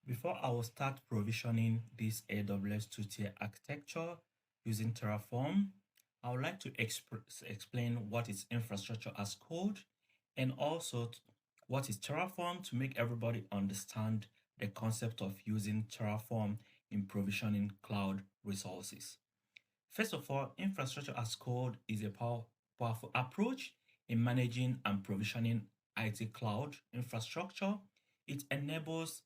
Before I will start provisioning this AWS two-tier architecture using Terraform, I would like to explain what is infrastructure as code and also what is Terraform to make everybody understand the concept of using Terraform in provisioning cloud resources. First of all, infrastructure as code is a powerful approach in managing and provisioning IT cloud infrastructure. It enables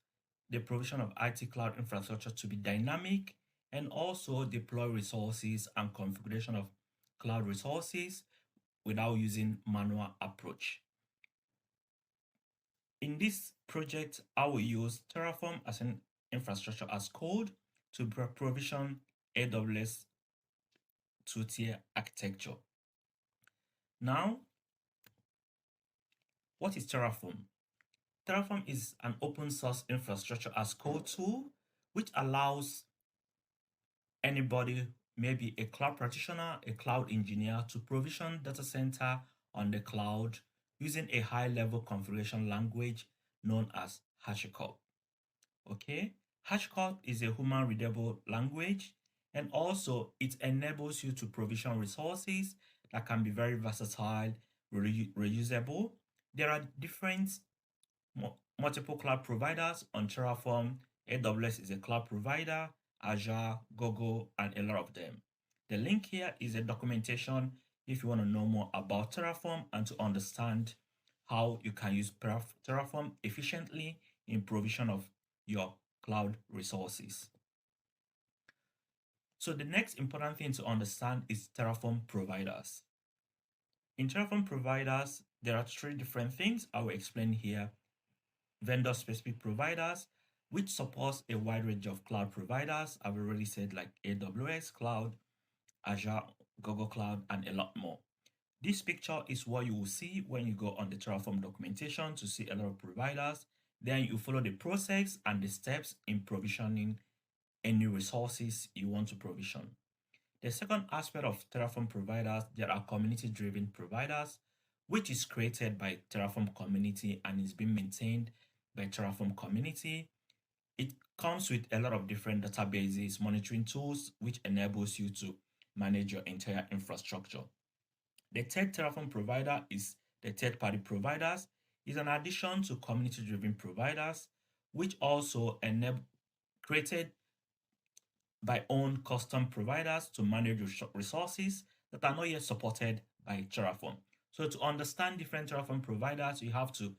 the provision of IT cloud infrastructure to be dynamic and also deploy resources and configuration of cloud resources without using manual approach. In this project, I will use Terraform as an infrastructure as code to provision AWS two-tier architecture. Now, what is Terraform? Terraform is an open source infrastructure as code tool which allows anybody, maybe a cloud practitioner, a cloud engineer, to provision data center on the cloud using a high level configuration language known as HashiCorp. Okay, HashiCorp is a human readable language and also it enables you to provision resources that can be very versatile, reusable. There are different multiple cloud providers on Terraform. AWS is a cloud provider, Azure, Google, and a lot of them. The link here is a documentation if you want to know more about Terraform and to understand how you can use Terraform efficiently in provision of your cloud resources. So the next important thing to understand is Terraform providers. In Terraform providers, there are three different things I will explain here. Vendor specific providers, which supports a wide range of cloud providers. I've already said like AWS Cloud, Azure, Google Cloud, and a lot more. This picture is what you will see when you go on the Terraform documentation to see a lot of providers. Then you follow the process and the steps in provisioning any resources you want to provision. The second aspect of Terraform providers, there are community-driven providers, which is created by Terraform community and is being maintained by Terraform community. It comes with a lot of different databases, monitoring tools, which enables you to manage your entire infrastructure. The third Terraform provider is the third-party providers. Is an addition to community-driven providers, which also created by own custom providers to manage resources that are not yet supported by Terraform. So to understand different Terraform providers, you have to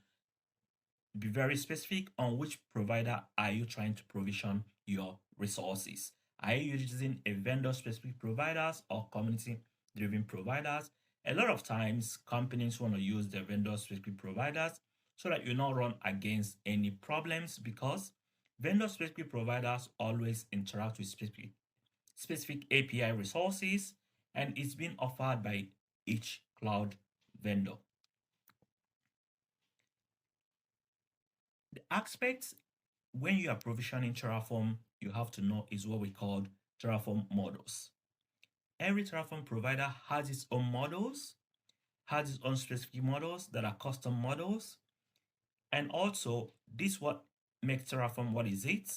be very specific on which provider are you trying to provision your resources. Are you using a vendor specific providers or community driven providers? A lot of times companies want to use the vendor specific providers so that you not run against any problems because vendor specific providers always interact with specific API resources and it's being offered by each cloud vendor. The aspects when you are provisioning Terraform, you have to know is what we call Terraform models. Every Terraform provider has its own models, has its own specific models that are custom models. And also, this what makes Terraform what is it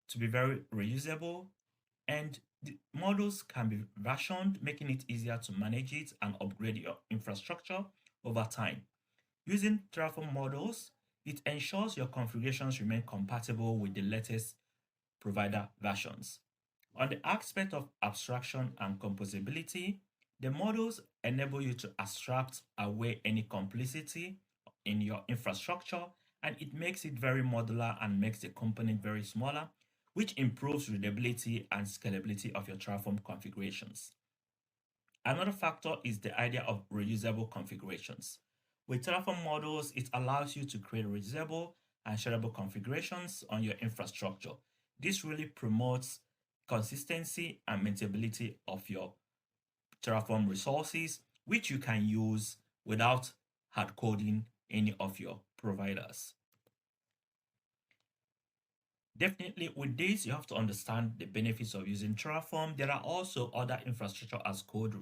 to be very reusable. And the models can be versioned, making it easier to manage it and upgrade your infrastructure over time. Using Terraform models, it ensures your configurations remain compatible with the latest provider versions. On the aspect of abstraction and composability, the models enable you to abstract away any complexity in your infrastructure and it makes it very modular and makes the component very smaller, which improves readability and scalability of your Terraform configurations. Another factor is the idea of reusable configurations. With Terraform models, it allows you to create reusable and shareable configurations on your infrastructure. This really promotes consistency and maintainability of your Terraform resources, which you can use without hard coding any of your providers. Definitely, with this, you have to understand the benefits of using Terraform. There are also other infrastructure as code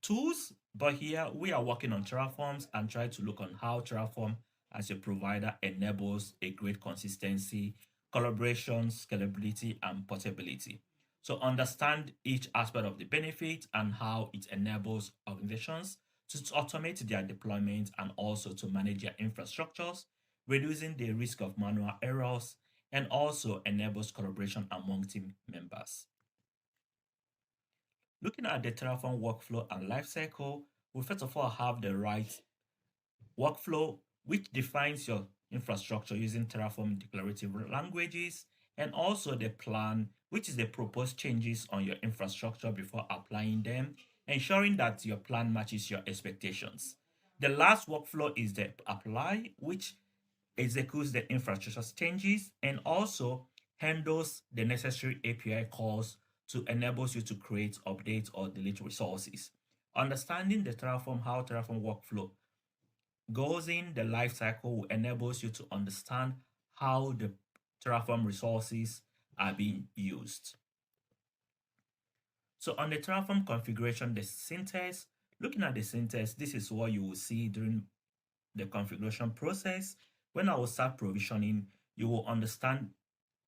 tools, but here we are working on Terraforms and try to look on how Terraform as a provider enables a great consistency, collaboration, scalability, and portability. So understand each aspect of the benefit and how it enables organizations to automate their deployment and also to manage their infrastructures, reducing the risk of manual errors, and also enables collaboration among team members. Looking at the Terraform workflow and lifecycle, we first of all have the right workflow, which defines your infrastructure using Terraform declarative languages, and also the plan, which is the proposed changes on your infrastructure before applying them, ensuring that your plan matches your expectations. The last workflow is the apply, which executes the infrastructure changes and also handles the necessary API calls to enable you to create, update, or delete resources. Understanding the Terraform, how Terraform workflow goes in the life cycle enables you to understand how the Terraform resources are being used. So on the Terraform configuration, the syntax, looking at the syntax, this is what you will see during the configuration process. When I will start provisioning, you will understand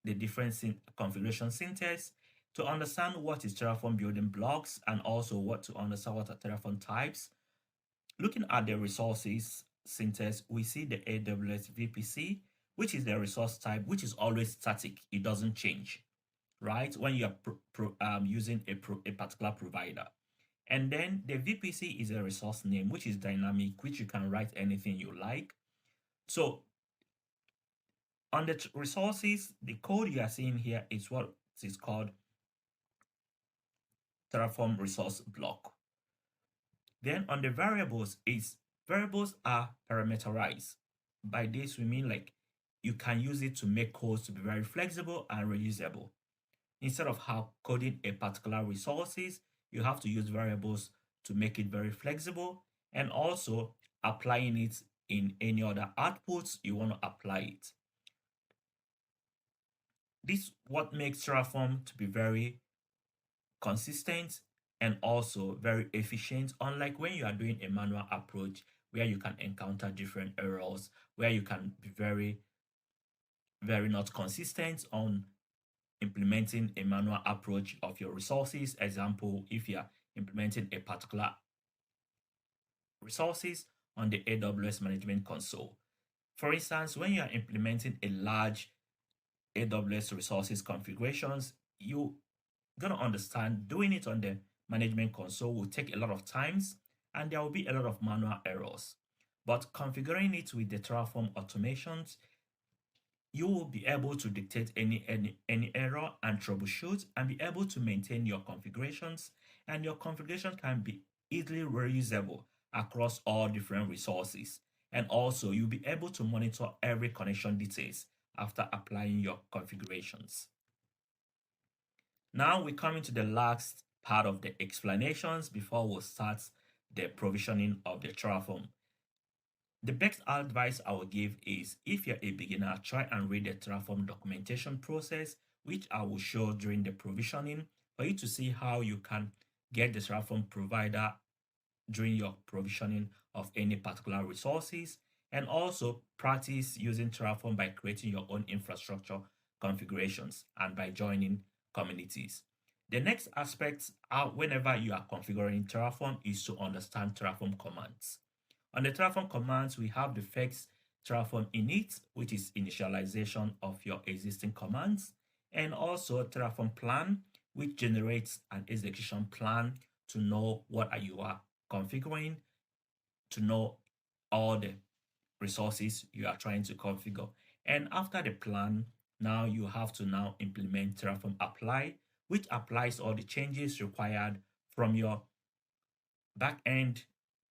the different configuration syntax to understand what is Terraform building blocks and also what to understand what are Terraform types. Looking at the resources syntax, we see the AWS VPC, which is the resource type, which is always static. It doesn't change, right? When you are using a particular provider. And then the VPC is a resource name, which is dynamic, which you can write anything you like. So on the resources, the code you are seeing here is what is called Terraform resource block. Then on the variables, variables are parameterized. By this, we mean like you can use it to make codes to be very flexible and reusable. Instead of how coding a particular resources, you have to use variables to make it very flexible and also applying it in any other outputs you want to apply it. This what makes Terraform to be very consistent and also very efficient, unlike when you are doing a manual approach where you can encounter different errors, where you can be very not consistent on implementing a manual approach of your resources. Example, if you are implementing a particular resources on the AWS management console. For instance, when you are implementing a large AWS resources configurations, you're going to understand doing it on the management console will take a lot of times and there will be a lot of manual errors. But configuring it with the Terraform automations, you will be able to dictate any error and troubleshoot and be able to maintain your configurations, and your configuration can be easily reusable across all different resources. And also you'll be able to monitor every connection details after applying your configurations. Now we come into the last part of the explanations before we start the provisioning of the Terraform. The best advice I will give is if you're a beginner, try and read the Terraform documentation process, which I will show during the provisioning for you to see how you can get the Terraform provider during your provisioning of any particular resources, and also practice using Terraform by creating your own infrastructure configurations and by joining communities. The next aspect whenever you are configuring Terraform is to understand Terraform commands. On the Terraform commands, we have the first Terraform init, which is initialization of your existing commands, and also Terraform plan, which generates an execution plan to know what you are configuring, to know all the resources you are trying to configure. And after the plan, now you have to now implement Terraform apply, which applies all the changes required from your backend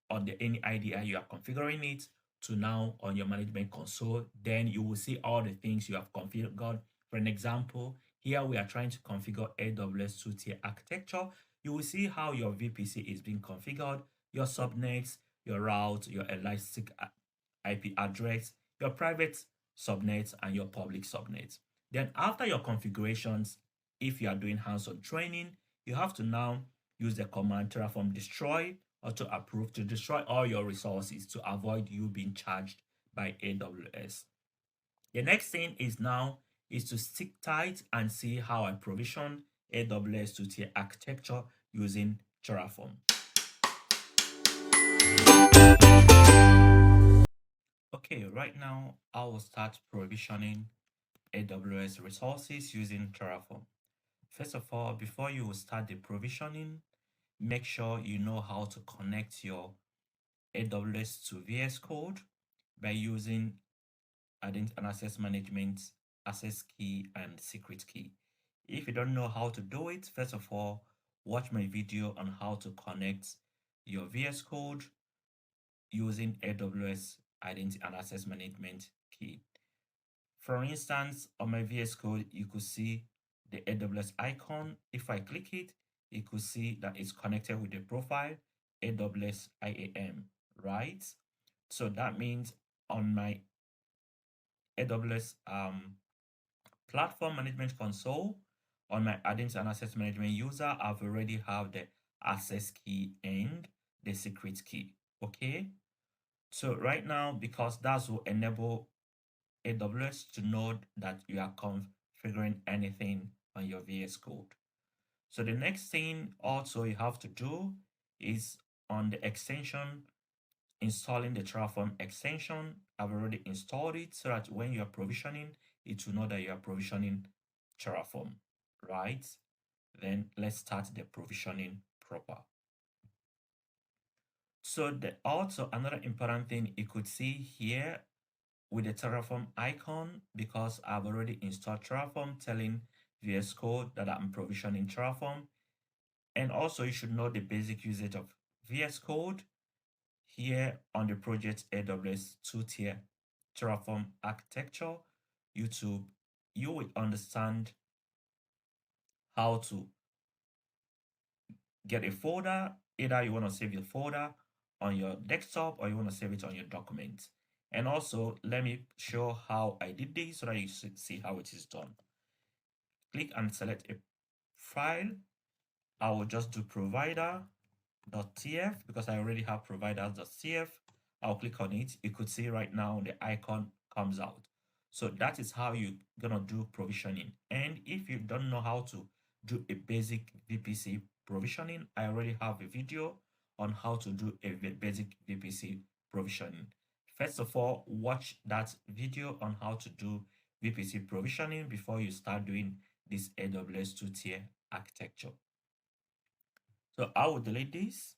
on the any IDE you are configuring it to now on your management console. Then you will see all the things you have configured. For an example, here we are trying to configure AWS two-tier architecture. You will see how your VPC is being configured, your subnets, your route, your elastic IP address, your private subnets, and your public subnets. Then after your configurations, if you are doing hands-on training, you have to now use the command Terraform destroy or to approve to destroy all your resources to avoid you being charged by AWS. The next thing is now is to stick tight and see how I provision AWS two-tier architecture using Terraform. Okay, right now I will start provisioning AWS resources using Terraform. First of all, before you will start the provisioning, make sure you know how to connect your AWS to VS Code by using identity and access management, access key, and secret key. If you don't know how to do it, first of all, watch my video on how to connect your VS Code using AWS identity and access management key. For instance, on my VS Code, you could see the AWS icon. If I click it, you could see that it's connected with the profile AWS IAM, right? So that means on my AWS platform management console, on my identity and access management user, I've already have the access key and the secret key. Okay. So right now, because that will enable AWS to know that you are configuring anything on your VS Code. So the next thing also you have to do is on the extension, installing the Terraform extension. I've already installed it so that when you are provisioning, it will know that you are provisioning Terraform, right? Then let's start the provisioning proper. So also another important thing you could see here with the Terraform icon, because I've already installed Terraform, telling VS Code that I'm provisioning Terraform. And also you should know the basic usage of VS Code. Here on the project AWS two-tier Terraform architecture YouTube, you will understand how to get a folder. Either you want to save your folder on your desktop or you want to save it on your documents. And also, let me show how I did this so that you see how it is done. Click and select a file. I will just do provider.tf because I already have providers.tf. I'll click on it. You could see right now the icon comes out. So that is how you're gonna do provisioning. And if you don't know how to do a basic VPC provisioning, I already have a video on how to do a basic VPC provisioning. First of all, watch that video on how to do VPC provisioning before you start doing this AWS two-tier architecture. So I will delete this.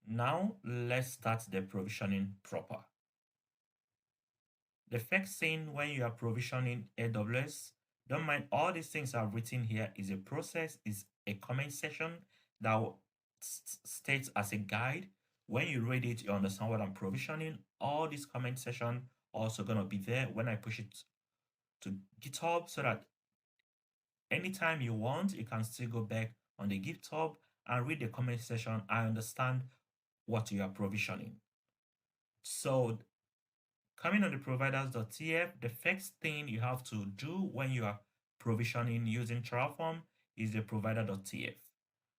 Now let's start the provisioning proper. The first thing when you are provisioning AWS, don't mind all these things I've written here is a process, is a comment section that states as a guide. When you read it, you understand what I'm provisioning. All these comment section also gonna be there when I push it to GitHub so that anytime you want, you can still go back on the GitHub and read the comment section and understand what you are provisioning. So coming on the providers.tf, the first thing you have to do when you are provisioning using Terraform is the provider.tf.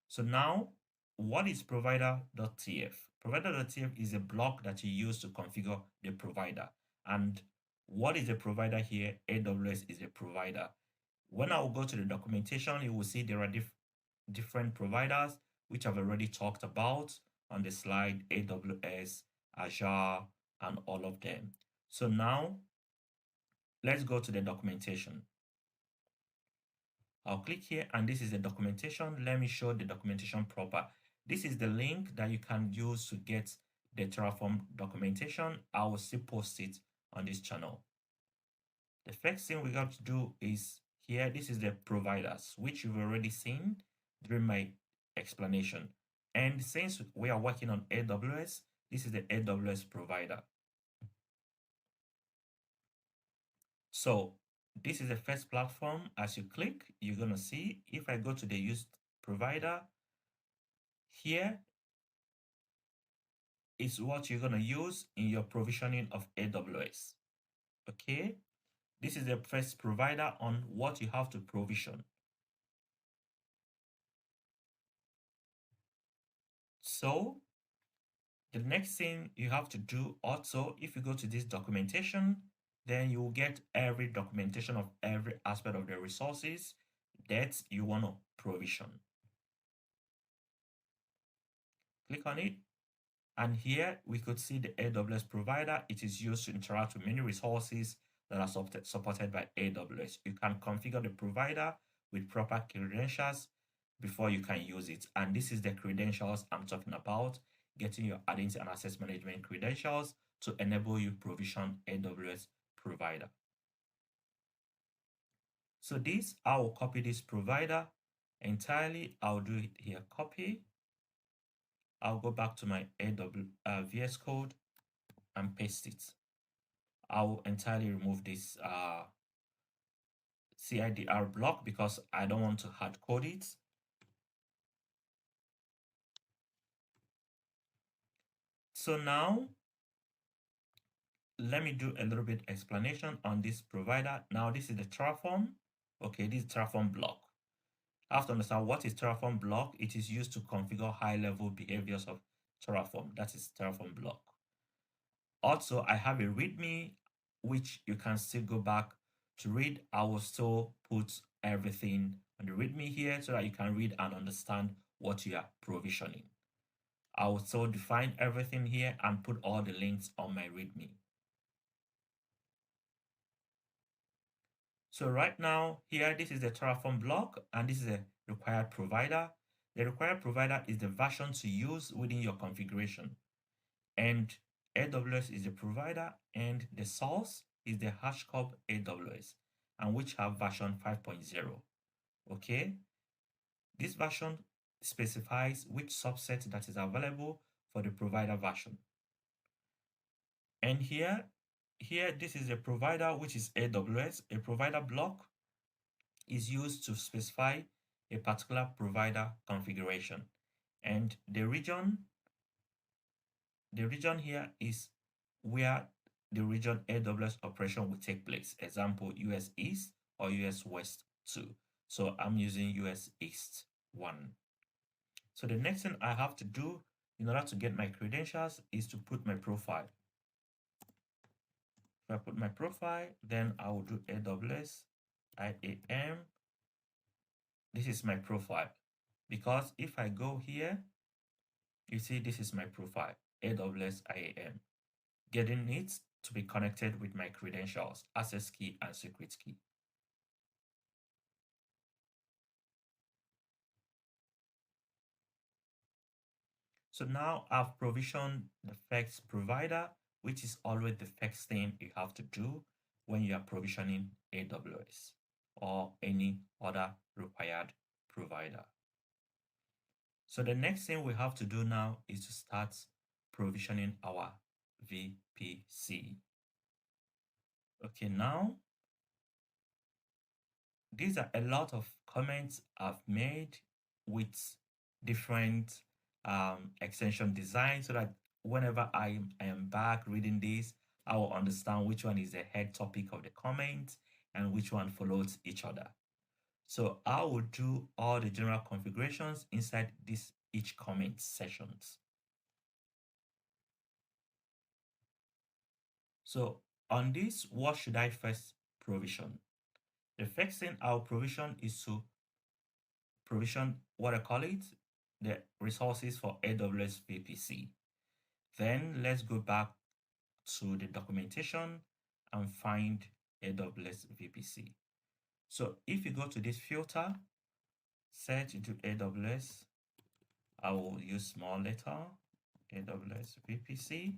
So now, what is provider.tf? Provider.tf is a block that you use to configure the provider. And what is a provider here? AWS is a provider. When I will go to the documentation, you will see there are different providers, which I've already talked about on the slide, AWS, Azure, and all of them. So now let's go to the documentation. I'll click here and this is the documentation. Let me show the documentation proper. This is the link that you can use to get the Terraform documentation. I will still post it on this channel. The first thing we got to do is here, this is the providers, which you've already seen during my explanation. And since we are working on AWS, this is the AWS provider. So this is the first platform. As you click, you're going to see, if I go to the used provider, here is what you're going to use in your provisioning of AWS. Okay, this is the first provider on what you have to provision. So the next thing you have to do also, if you go to this documentation, then you will get every documentation of every aspect of the resources that you want to provision. Click on it. And here we could see the AWS provider. It is used to interact with many resources that are supported by AWS. You can configure the provider with proper credentials before you can use it. And this is the credentials I'm talking about, getting your identity and access management credentials to enable you provision AWS provider. So this, I will copy this provider entirely. I'll do it here, copy. I'll go back to my VS Code and paste it. I'll entirely remove this CIDR block because I don't want to hard code it. So now let me do a little bit explanation on this provider. Now this is the Terraform. Okay, this is Terraform block. I have to understand what is Terraform block. It is used to configure high-level behaviors of Terraform. That is Terraform block. Also, I have a README, which you can still go back to read. I will still put everything on the README here so that you can read and understand what you are provisioning. I will still define everything here and put all the links on my README. So right now, here, this is the Terraform block, and this is a required provider. The required provider is the version to use within your configuration. And AWS is the provider, and the source is the HashiCorp AWS, and which have version 5.0. Okay, this version specifies which subset that is available for the provider version. And here, this is a provider, which is AWS. A provider block is used to specify a particular provider configuration, and the region here is where the region AWS operation will take place. Example, US East or US West 2. So I'm using US East 1. So the next thing I have to do in order to get my credentials is to put my profile. If I put my profile, then I will do AWS IAM. This is my profile. Because if I go here, you see this is my profile, AWS IAM. Getting it to be connected with my credentials, access key and secret key. So now I've provisioned the first provider, which is always the first thing you have to do when you are provisioning AWS or any other required provider. So the next thing we have to do now is to start provisioning our VPC. Okay, now these are a lot of comments I've made with different extension design so that whenever I am back reading this, I will understand which one is the head topic of the comment and which one follows each other. So I will do all the general configurations inside this each comment sessions. So on this, what should I first provision? The first thing I'll provision is to provision what I call it, the resources for AWS VPC. Then let's go back to the documentation and find AWS VPC. So if you go to this filter, search into AWS, I will use small letter, AWS VPC.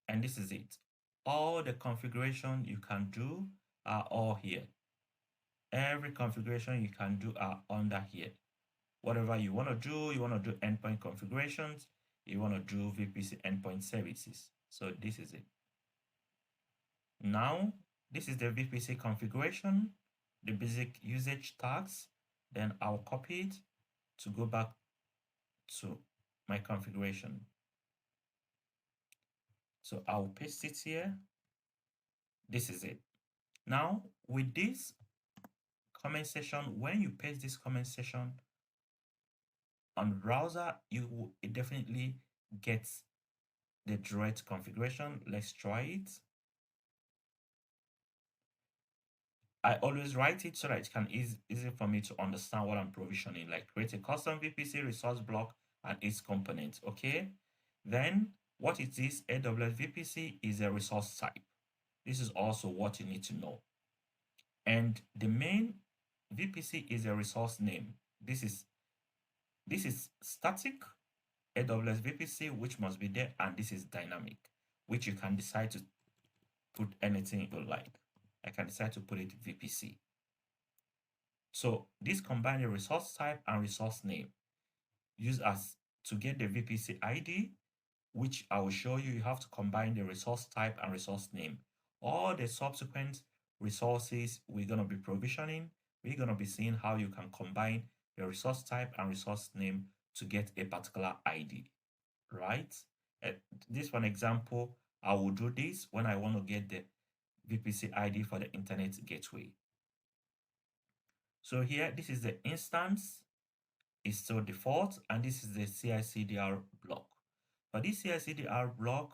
And this is it. All the configuration you can do are all here. Every configuration you can do are under here. Whatever you want to do endpoint configurations, you want to do VPC endpoint services. So this is it. Now, this is the VPC configuration, the basic usage tags. Then I'll copy it to go back to my configuration. So I'll paste it here. This is it. Now, with this comment section, when you paste this comment section, on the browser, it definitely gets the direct configuration. Let's try it. I always write it so that it can easy for me to understand what I'm provisioning, like create a custom VPC resource block and its components. Okay. Then what it is, AWS VPC is a resource type. This is also what you need to know. And the main VPC is a resource name. This is static AWS VPC, which must be there, and this is dynamic, which you can decide to put anything you like. I can decide to put it VPC. So this combines the resource type and resource name used as to get the VPC ID, which I will show you. You have to combine the resource type and resource name. All the subsequent resources we're going to be provisioning, we're going to be seeing how you can combine the resource type and resource name to get a particular ID, right? This one example, I will do this when I want to get the VPC ID for the internet gateway. So here, this is the instance, is still default, and this is the CICDR block. For this CICDR block,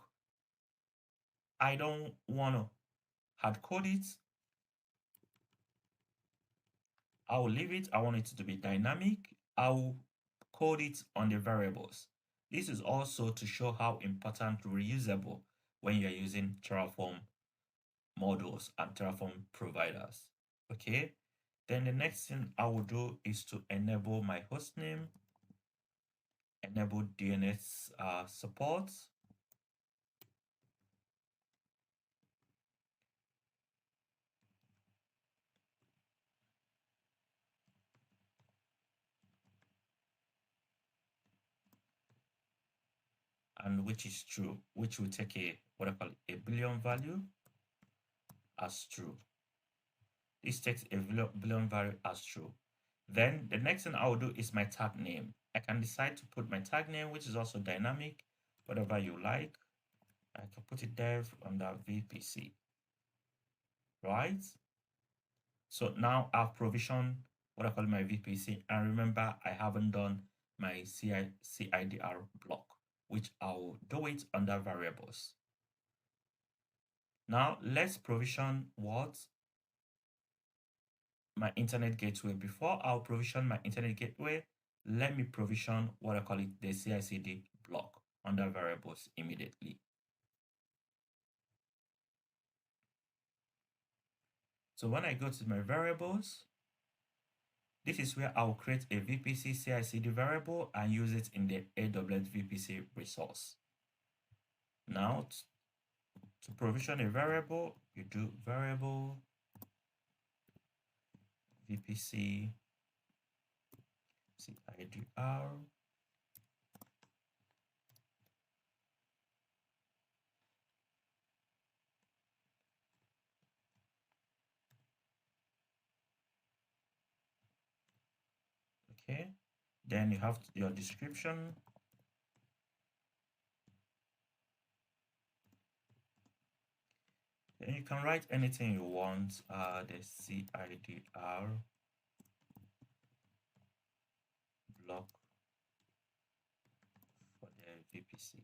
I don't want to hard code it. I will leave it. I want it to be dynamic. I will code it on the variables. This is also to show how important reusable when you're using Terraform models and Terraform providers. Okay. Then the next thing I will do is to enable my hostname, enable DNS support. And which is true, which will take a what I call a Boolean value as true. This takes a Boolean value as true. Then the next thing I will do is my tag name. I can decide to put my tag name, which is also dynamic, whatever you like. I can put it there under VPC, right? So now I've provisioned what I call my VPC, and remember I haven't done my CIDR block, which I'll do it under variables. Now let's provision what? My internet gateway. Before I'll provision my internet gateway, let me provision what I call it the CICD block under variables immediately. So when I go to my variables, this is where I'll create a VPC CICD variable and use it in the AWS VPC resource. Now, to provision a variable, you do variable VPC CIDR. Okay, then you have your description. Then you can write anything you want. The CIDR block for the VPC.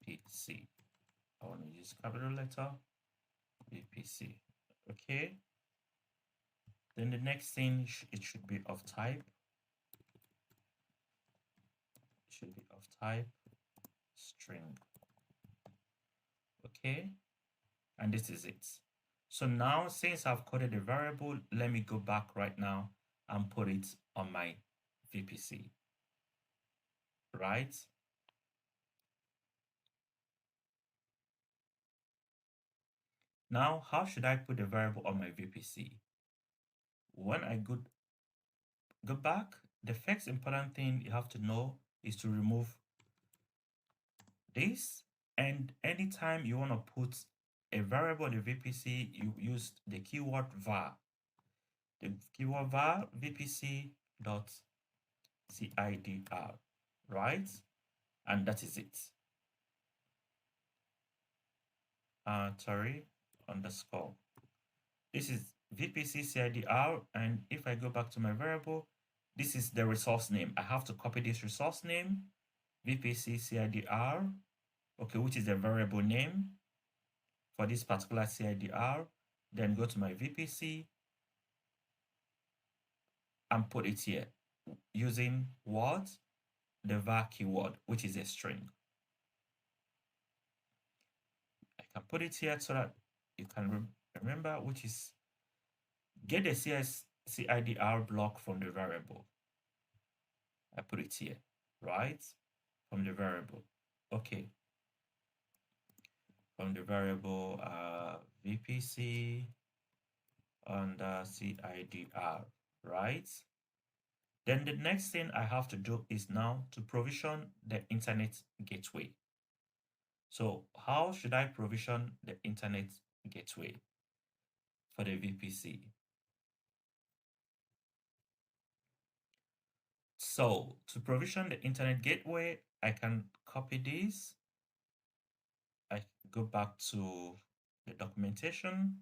VPC. I want to use capital letter VPC. Okay. Then the next thing, it should be of type. It should be of type string. Okay. And this is it. So now, since I've coded a variable, let me go back right now and put it on my VPC. Right? Now, how should I put the variable on my VPC? When I go back, the first important thing you have to know is to remove this. And anytime you want to put a variable in the VPC, you use the keyword var. The keyword var VPC dot CIDR, right? And that is it. Sorry, underscore. This is VPC CIDR, and if I go back to my variable, this is the resource name. I have to copy this resource name, VPC CIDR, okay, which is the variable name for this particular CIDR. Then go to my VPC and put it here using what? The var keyword, which is a string. I can put it here so that you can remember, which is get the CIDR block from the variable. I put it here, right? From the variable. Okay. From the variable VPC under CIDR, right? Then the next thing I have to do is now to provision the internet gateway. So how should I provision the internet gateway for the VPC? So to provision the internet gateway, I can copy this. I go back to the documentation,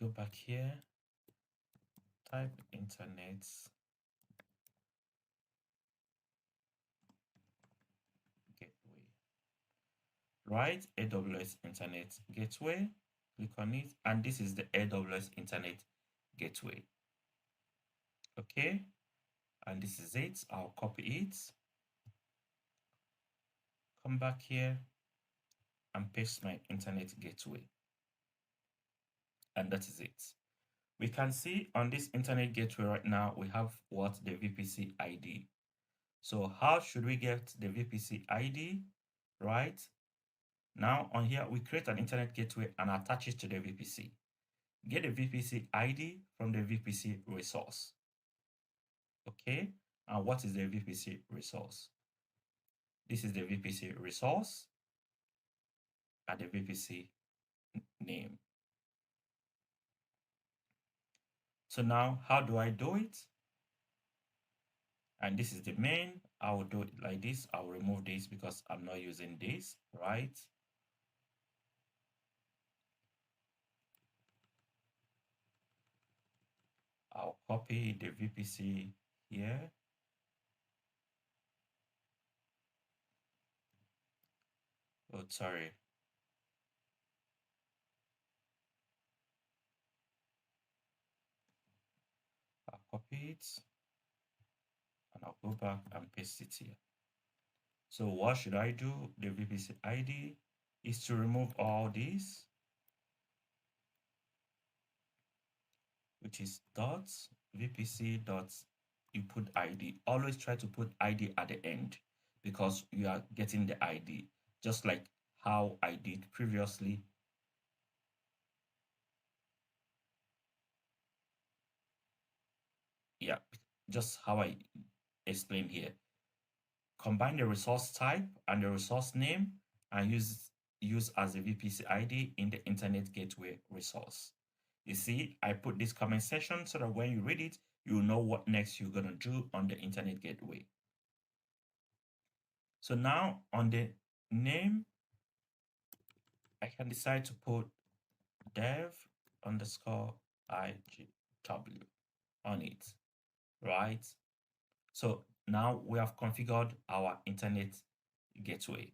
go back here, type internet gateway, right? AWS internet gateway, click on it, and this is the AWS internet gateway. Okay, and this is it. I'll copy it, come back here and paste my internet gateway, and that is it. We can see on this internet gateway right now, we have what? The VPC ID. So how should we get the VPC ID, right? Now on here, we create an internet gateway and attach it to the VPC. Get the VPC ID from the VPC resource. Okay, and what is the VPC resource? This is the VPC resource and the VPC name. So now, how do I do it? And this is the main. I will do it like this. I will remove this because I'm not using this, right? I'll copy the VPC here. Oh, sorry. I'll copy it and I'll go back and paste it here. So what should I do? The VPC ID is to remove all these, which is dot VPC dot you put ID. Always try to put ID at the end because you are getting the ID, just like how I did previously. Yeah, just how I explained here. Combine the resource type and the resource name and use as a VPC ID in the internet gateway resource. You see, I put this comment section so that when you read it, you know what next you're going to do on the internet gateway. So now on the name, I can decide to put dev underscore IGW on it, right? So now we have configured our internet gateway.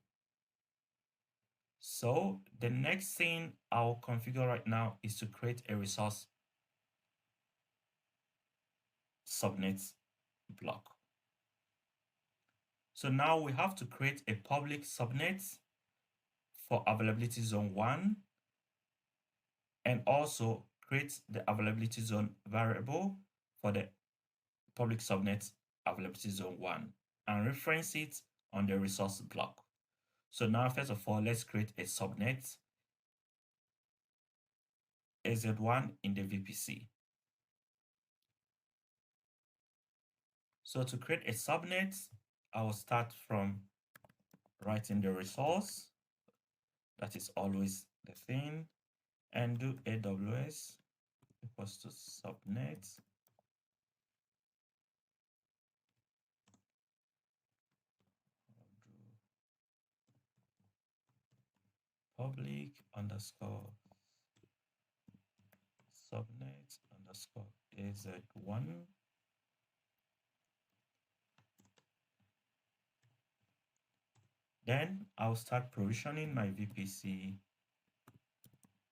So the next thing I'll configure right now is to create a resource subnets block. So now we have to create a public subnet for availability zone 1 and also create the availability zone variable for the public subnet availability zone 1 and reference it on the resource block. So now, first of all, let's create a subnet AZ1 in the VPC. So to create a subnet, I will start from writing the resource. That is always the thing. And do AWS equals to subnet. Public underscore subnet underscore AZ1. Then I'll start provisioning my VPC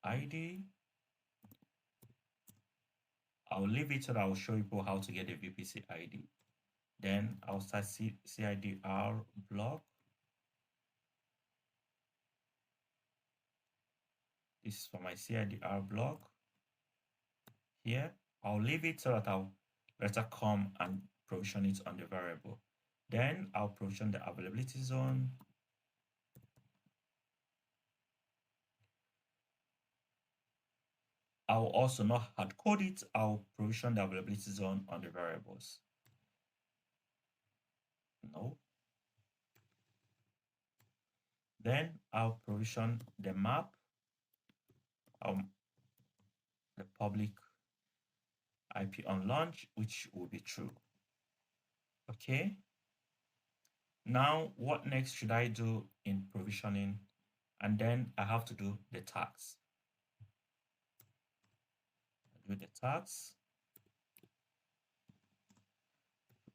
ID. I'll leave it so that I'll show you how to get a VPC ID. Then I'll start CIDR block. This is for my CIDR block. Here, I'll leave it so that I'll later come and provision it on the variable. Then I'll provision the availability zone. I'll also not hard code it. I'll provision the availability zone on the variables. No. Then I'll provision the map, the public IP on launch, which will be true. Okay. Now, what next should I do in provisioning? And then I have to do the tags. Do the tags.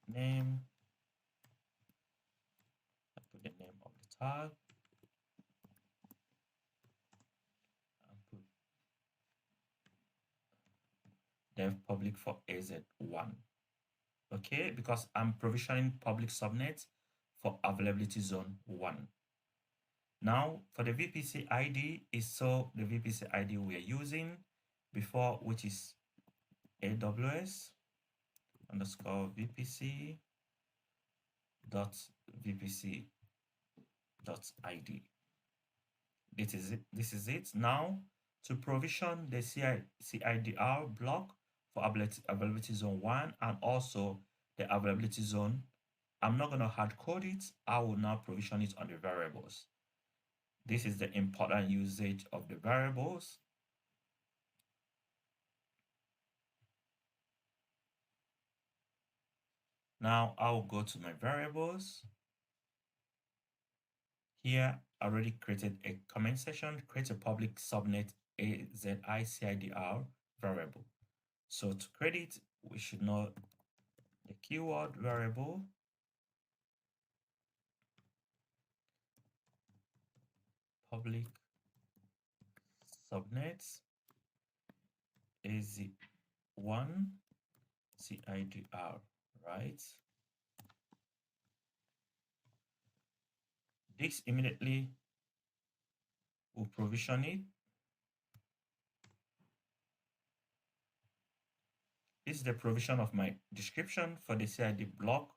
Name. I put the name of the tag. And put dev public for AZ1. Okay, because I'm provisioning public subnet for availability zone 1. Now, for the VPC ID is the VPC ID we are using before, which is AWS underscore VPC dot VPC dot ID. This is it. Now, to provision the CIDR block for availability zone 1 and also the availability zone, I'm not going to hard code it. I will now provision it on the variables. This is the important usage of the variables. Now I'll go to my variables. Here, I already created a comment section, create a public subnet AZICIDR variable. So to create it, we should know the keyword variable, public subnets AZ1 CIDR, right? This immediately will provision it. This is the provision of my description for the CID block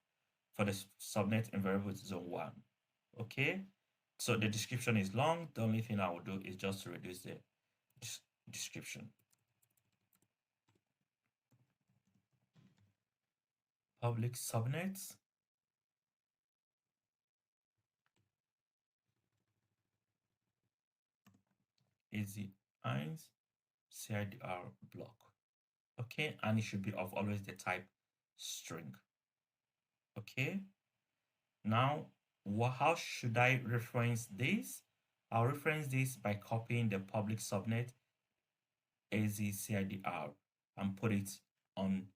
for the subnet and variable zone 1. Okay, so the description is long. The only thing I will do is just to reduce the description. Public subnets is the IaC CIDR block. Okay, and it should be of always the type string. Okay, now how should I reference this? I'll reference this by copying the public subnet AZCIDR and put it on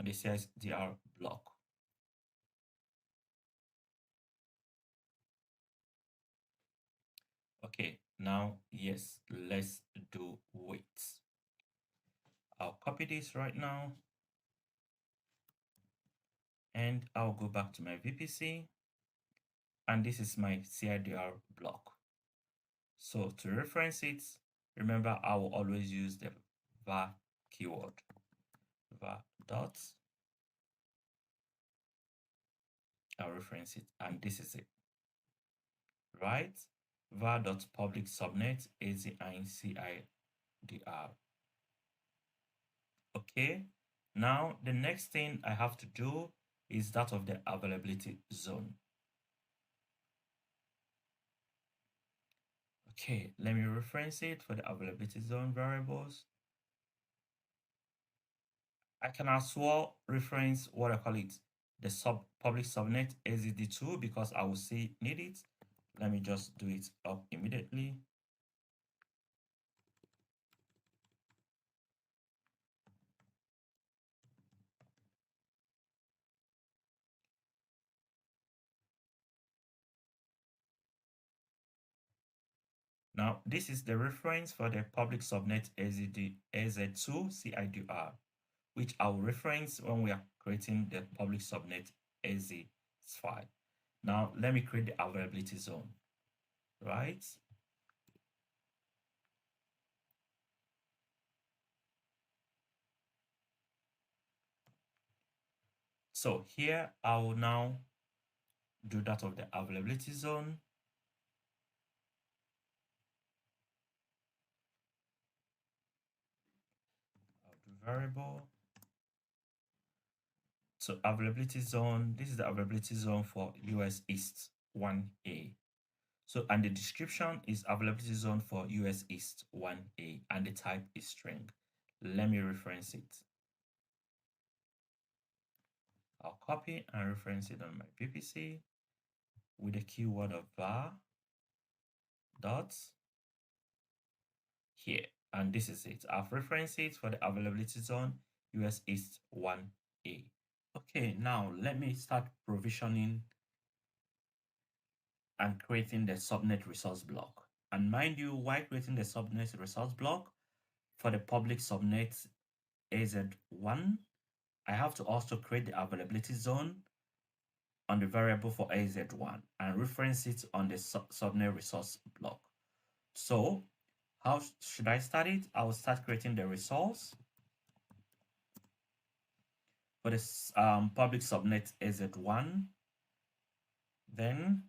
the CIDR block. Okay, now yes, let's do weights. I'll copy this right now and I'll go back to my VPC and this is my CIDR block. So to reference it, remember I will always use the var keyword, var dot. I'll reference it and this is it, right? var dot public subnet AZICIDR. Okay, now the next thing I have to do is that of the availability zone. Okay, let me reference it for the availability zone variables. I can as well reference what I call it, the public subnet AZD2 because I will need it. Let me just do it up immediately. Now, this is the reference for the public subnet AZ2 CIDR, which I'll reference when we are creating the public subnet AZ file. Now, let me create the availability zone, right? So here, I will now do that of the availability zone. I'll do variable. So availability zone, this is the availability zone for US East 1A. So, and the description is availability zone for US East 1A, and the type is string. Let me reference it. I'll copy and reference it on my VPC with the keyword of var dots here. And this is it. I've referenced it for the availability zone US East 1A. Okay, now let me start provisioning and creating the subnet resource block. And mind you, while creating the subnet resource block for the public subnet AZ1, I have to also create the availability zone on the variable for AZ1 and reference it on the subnet resource block. So how should I start it? I will start creating the resource for this public subnet AZ1. Then,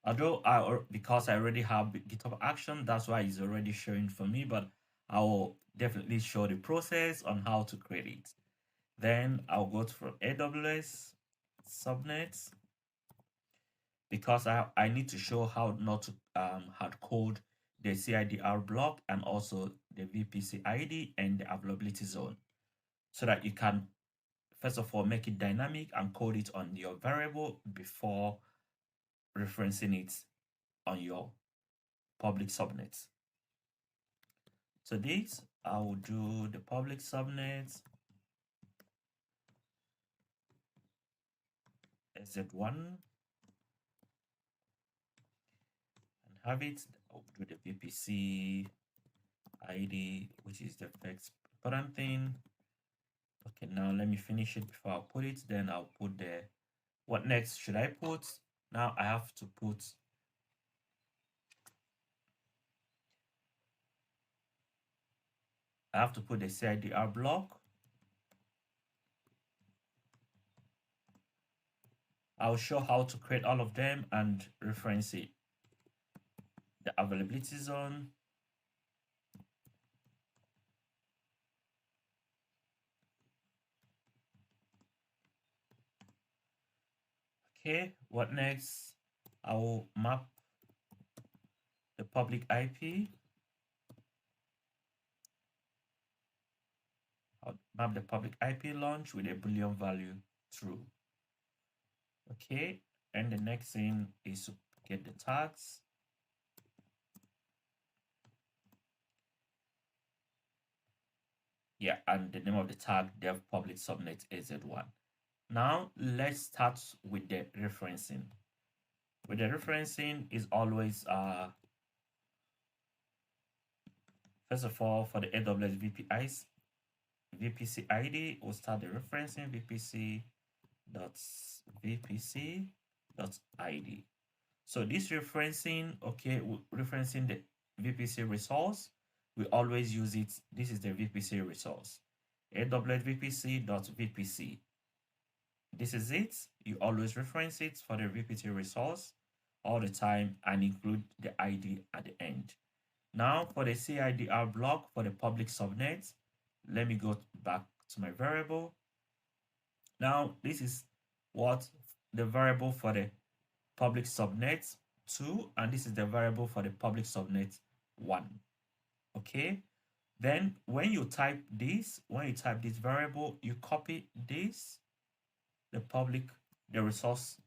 although because I already have GitHub Action, that's why it's already showing for me, but I will definitely show the process on how to create it. Then I'll go to AWS subnets because I need to show how not to hard code the CIDR block and also the VPC ID and the availability zone so that you can first of all make it dynamic and code it on your variable before referencing it on your public subnets. So this I will do the public subnets Z1 and have it. I'll do the VPC ID, which is the first important thing. Okay, now let me finish it before I put it. Then I'll put the, what next should I put? Now I have to put, the CIDR block. I'll show how to create all of them and reference it. The availability zone. Okay, what next? I will map the public IP. I'll map the public IP launch with a Boolean value true. Okay, and the next thing is to get the tags. Yeah, and the name of the tag dev public subnet AZ1. Now let's start with the referencing. With the referencing is always first of all for the AWS VPC ID, we'll start the referencing VPC.VPC.ID. So this referencing, okay, referencing the VPC resource, we always use it. This is the VPC resource, AWS VPC.VPC. This is it. You always reference it for the VPC resource all the time and include the ID at the end. Now for the CIDR block for the public subnet, let me go back to my variable. Now this is what the variable for the public subnet 2, and this is the variable for the public subnet 1. Okay, then when you type this variable, you copy this, the resource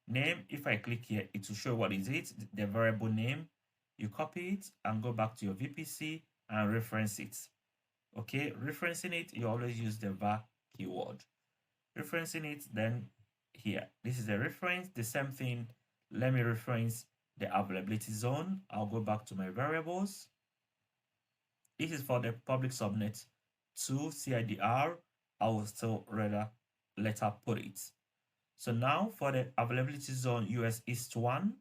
name. If I click here, it will show what is it, the variable name. You copy it and go back to your VPC and reference it. Okay, referencing it, you always use the var keyword. Referencing it, then here, this is the reference, the same thing. Let me reference the availability zone. I'll go back to my variables. This is for the public subnet to CIDR. I will still rather later put it. So now for the availability zone US East 1,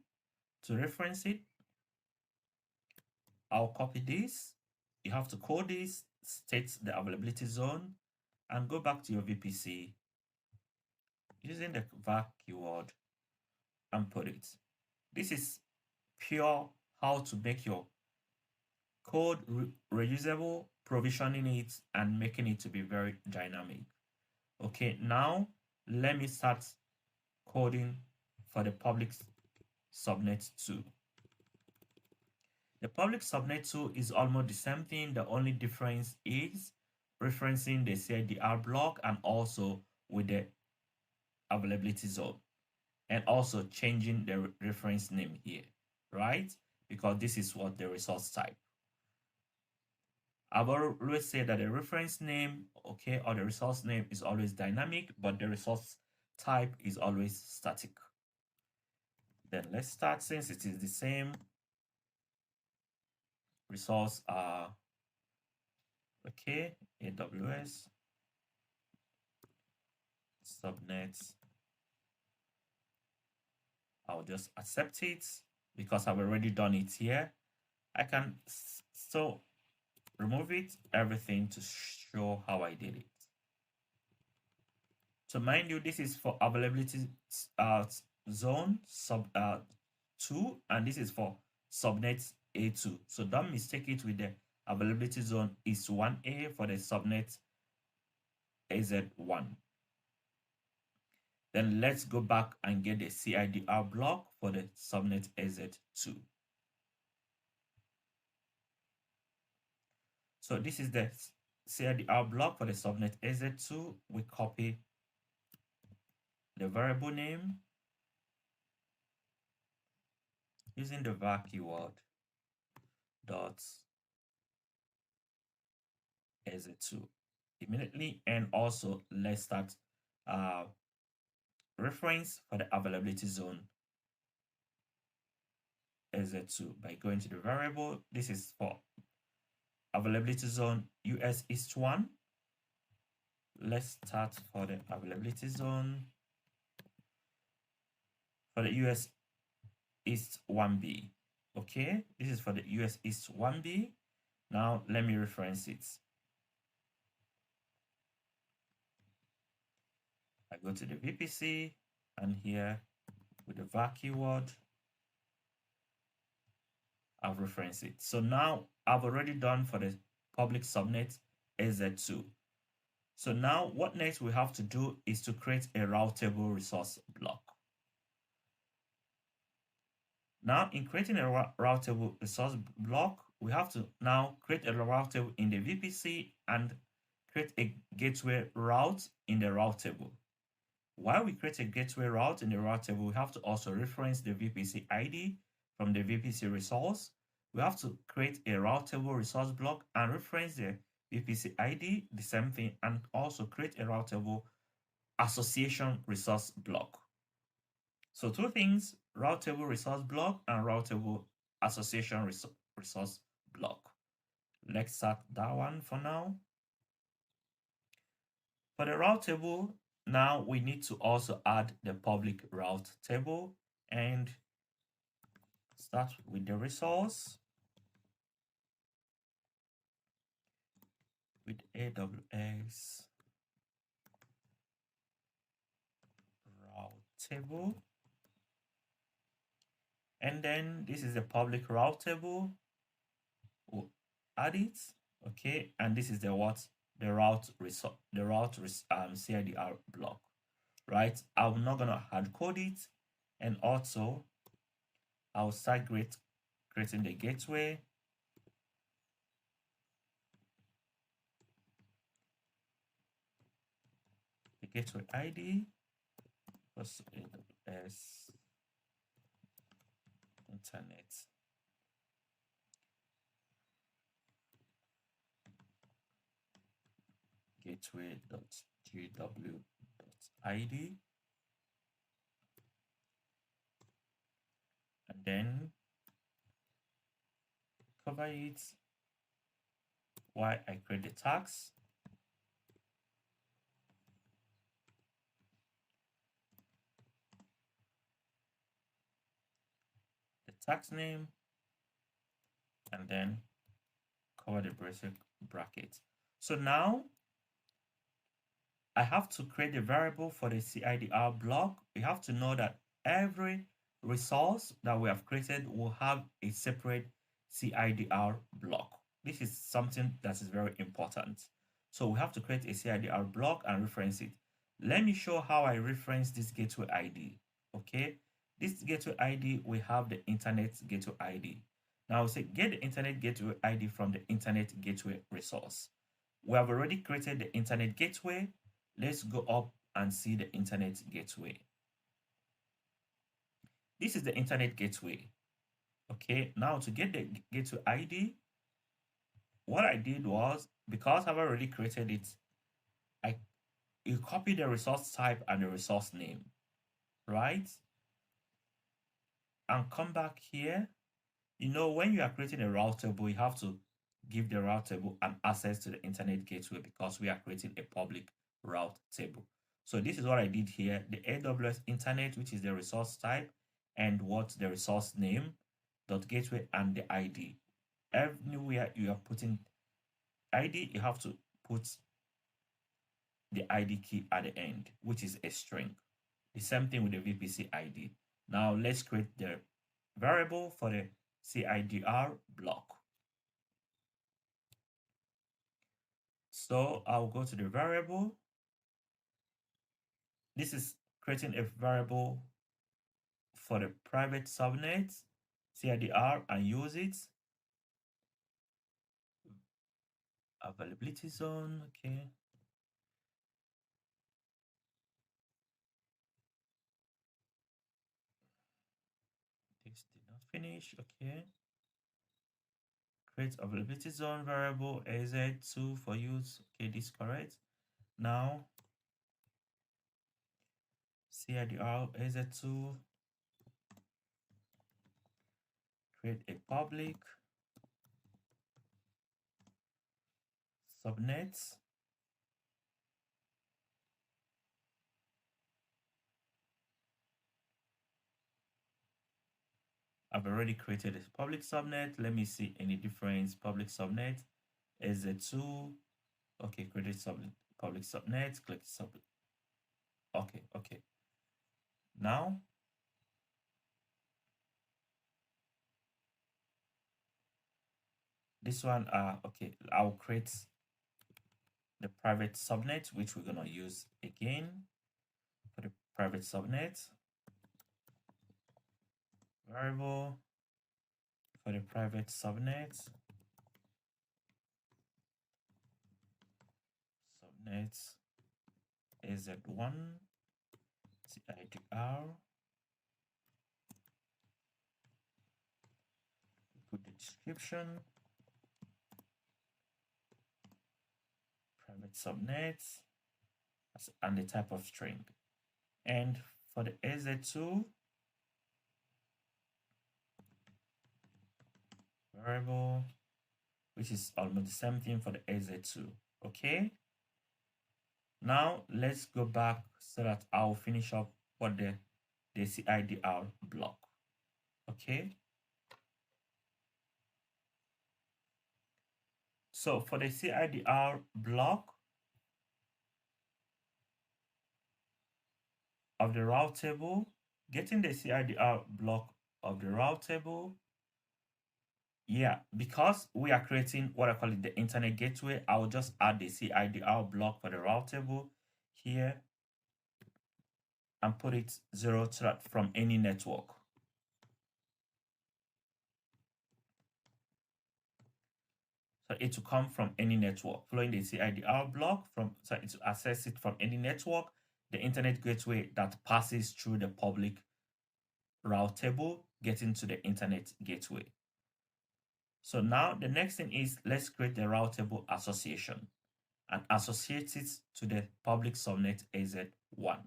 to reference it, I'll copy this. You have to code this, state the availability zone, and go back to your VPC using the var keyword and put it. This is pure how to make your code reusable, provisioning it, and making it to be very dynamic. Okay, now let me start coding for the public subnet 2. The public subnet 2 is almost the same thing. The only difference is referencing the CIDR block and also with the availability zone, and also changing the reference name here, right? Because this is what the resource type. I've always said that the reference name, okay, or the resource name is always dynamic, but the resource type is always static. Then let's start, since it is the same resource, okay, AWS subnets. I'll just accept it because I've already done it here. I can still remove it, everything, to show how I did it. So mind you, this is for availability zone sub 2, and this is for subnet A2. So don't mistake it with the availability zone is 1A for the subnet AZ1. Then let's go back and get the CIDR block for the subnet AZ2. So this is the CIDR block for the subnet AZ2. We copy the variable name using the var keyword dot AZ2 immediately, and also let's start reference for the availability zone AZ2 by going to the variable. This is for availability zone US East 1. Let's start for the availability zone for the US East 1B. Okay, this is for the US East 1B. Now let me reference it. I go to the VPC, and here with the var keyword, I've referenced it. So now I've already done for the public subnet AZ2. So now what next we have to do is to create a routable resource block. Now in creating a routable resource block, we have to now create a routable in the VPC and create a gateway route in the routable. While we create a gateway route in the routable, we have to also reference the VPC ID from the VPC resource. We have to create a routable resource block and reference the VPC ID, the same thing, and also create a routable association resource block. So two things: routable resource block and routable association resource block. Let's start that one for now. For the routable, now we need to also add the public route table, and start with the resource with AWS route table. And then this is the public route table. We'll add it, okay, and this is the route CIDR block, right? I'm not gonna hard code it, and also I'll start creating the gateway. The gateway ID was AWS internet gateway.gw.id, and then cover it while I create the tags. The tags name, and then cover the bracket. So now I have to create a variable for the CIDR block. We have to know that every resource that we have created will have a separate CIDR block. This is something that is very important. So we have to create a CIDR block and reference it. Let me show how I reference this gateway ID. Okay, this gateway ID, we have the internet gateway ID. Now we say get the internet gateway ID from the internet gateway resource. We have already created the internet gateway. Let's go up and see the internet gateway. This is the internet gateway. Okay, now to get the gateway ID, what I did was, because I've already created it, you copy the resource type and the resource name, right? And come back here. You know, when you are creating a route table, you have to give the route table an access to the internet gateway because we are creating a public route table. So this is what I did here. The AWS internet, which is the resource type, and what the resource name, dot gateway, and the ID. Everywhere you are putting ID, you have to put the ID key at the end, which is a string. The same thing with the VPC ID. Now let's create the variable for the CIDR block. So I'll go to the variable. This is creating a variable for the private subnet CIDR and use it. Availability zone, okay. This did not finish, okay. Create availability zone variable AZ2 for use. Okay, this is correct. Now CIDR AZ2, create a public subnet. I've already created a public subnet. Let me see any difference. Public subnet AZ2. Okay, create subnet, public subnet, click subnet. Okay. Now this one, okay, I'll create the private subnet, which we're gonna use again for the private subnet variable for the private subnet AZ1 CIDR. Put the description, private subnet, and the type of string. And for the AZ2 variable, which is almost the same thing for the AZ2. Okay. Now let's go back so that I'll finish up what the CIDR block. Okay. So for the CIDR block of the route table, getting the CIDR block of the route table, yeah, because we are creating what I call it the internet gateway, I will just add the CIDR block for the route table here and put it 0 so that from any network. So it will come from any network. Following the CIDR block, so it will access it from any network, the internet gateway that passes through the public route table, getting to the internet gateway. So now the next thing is let's create the route table association and associate it to the public subnet AZ1.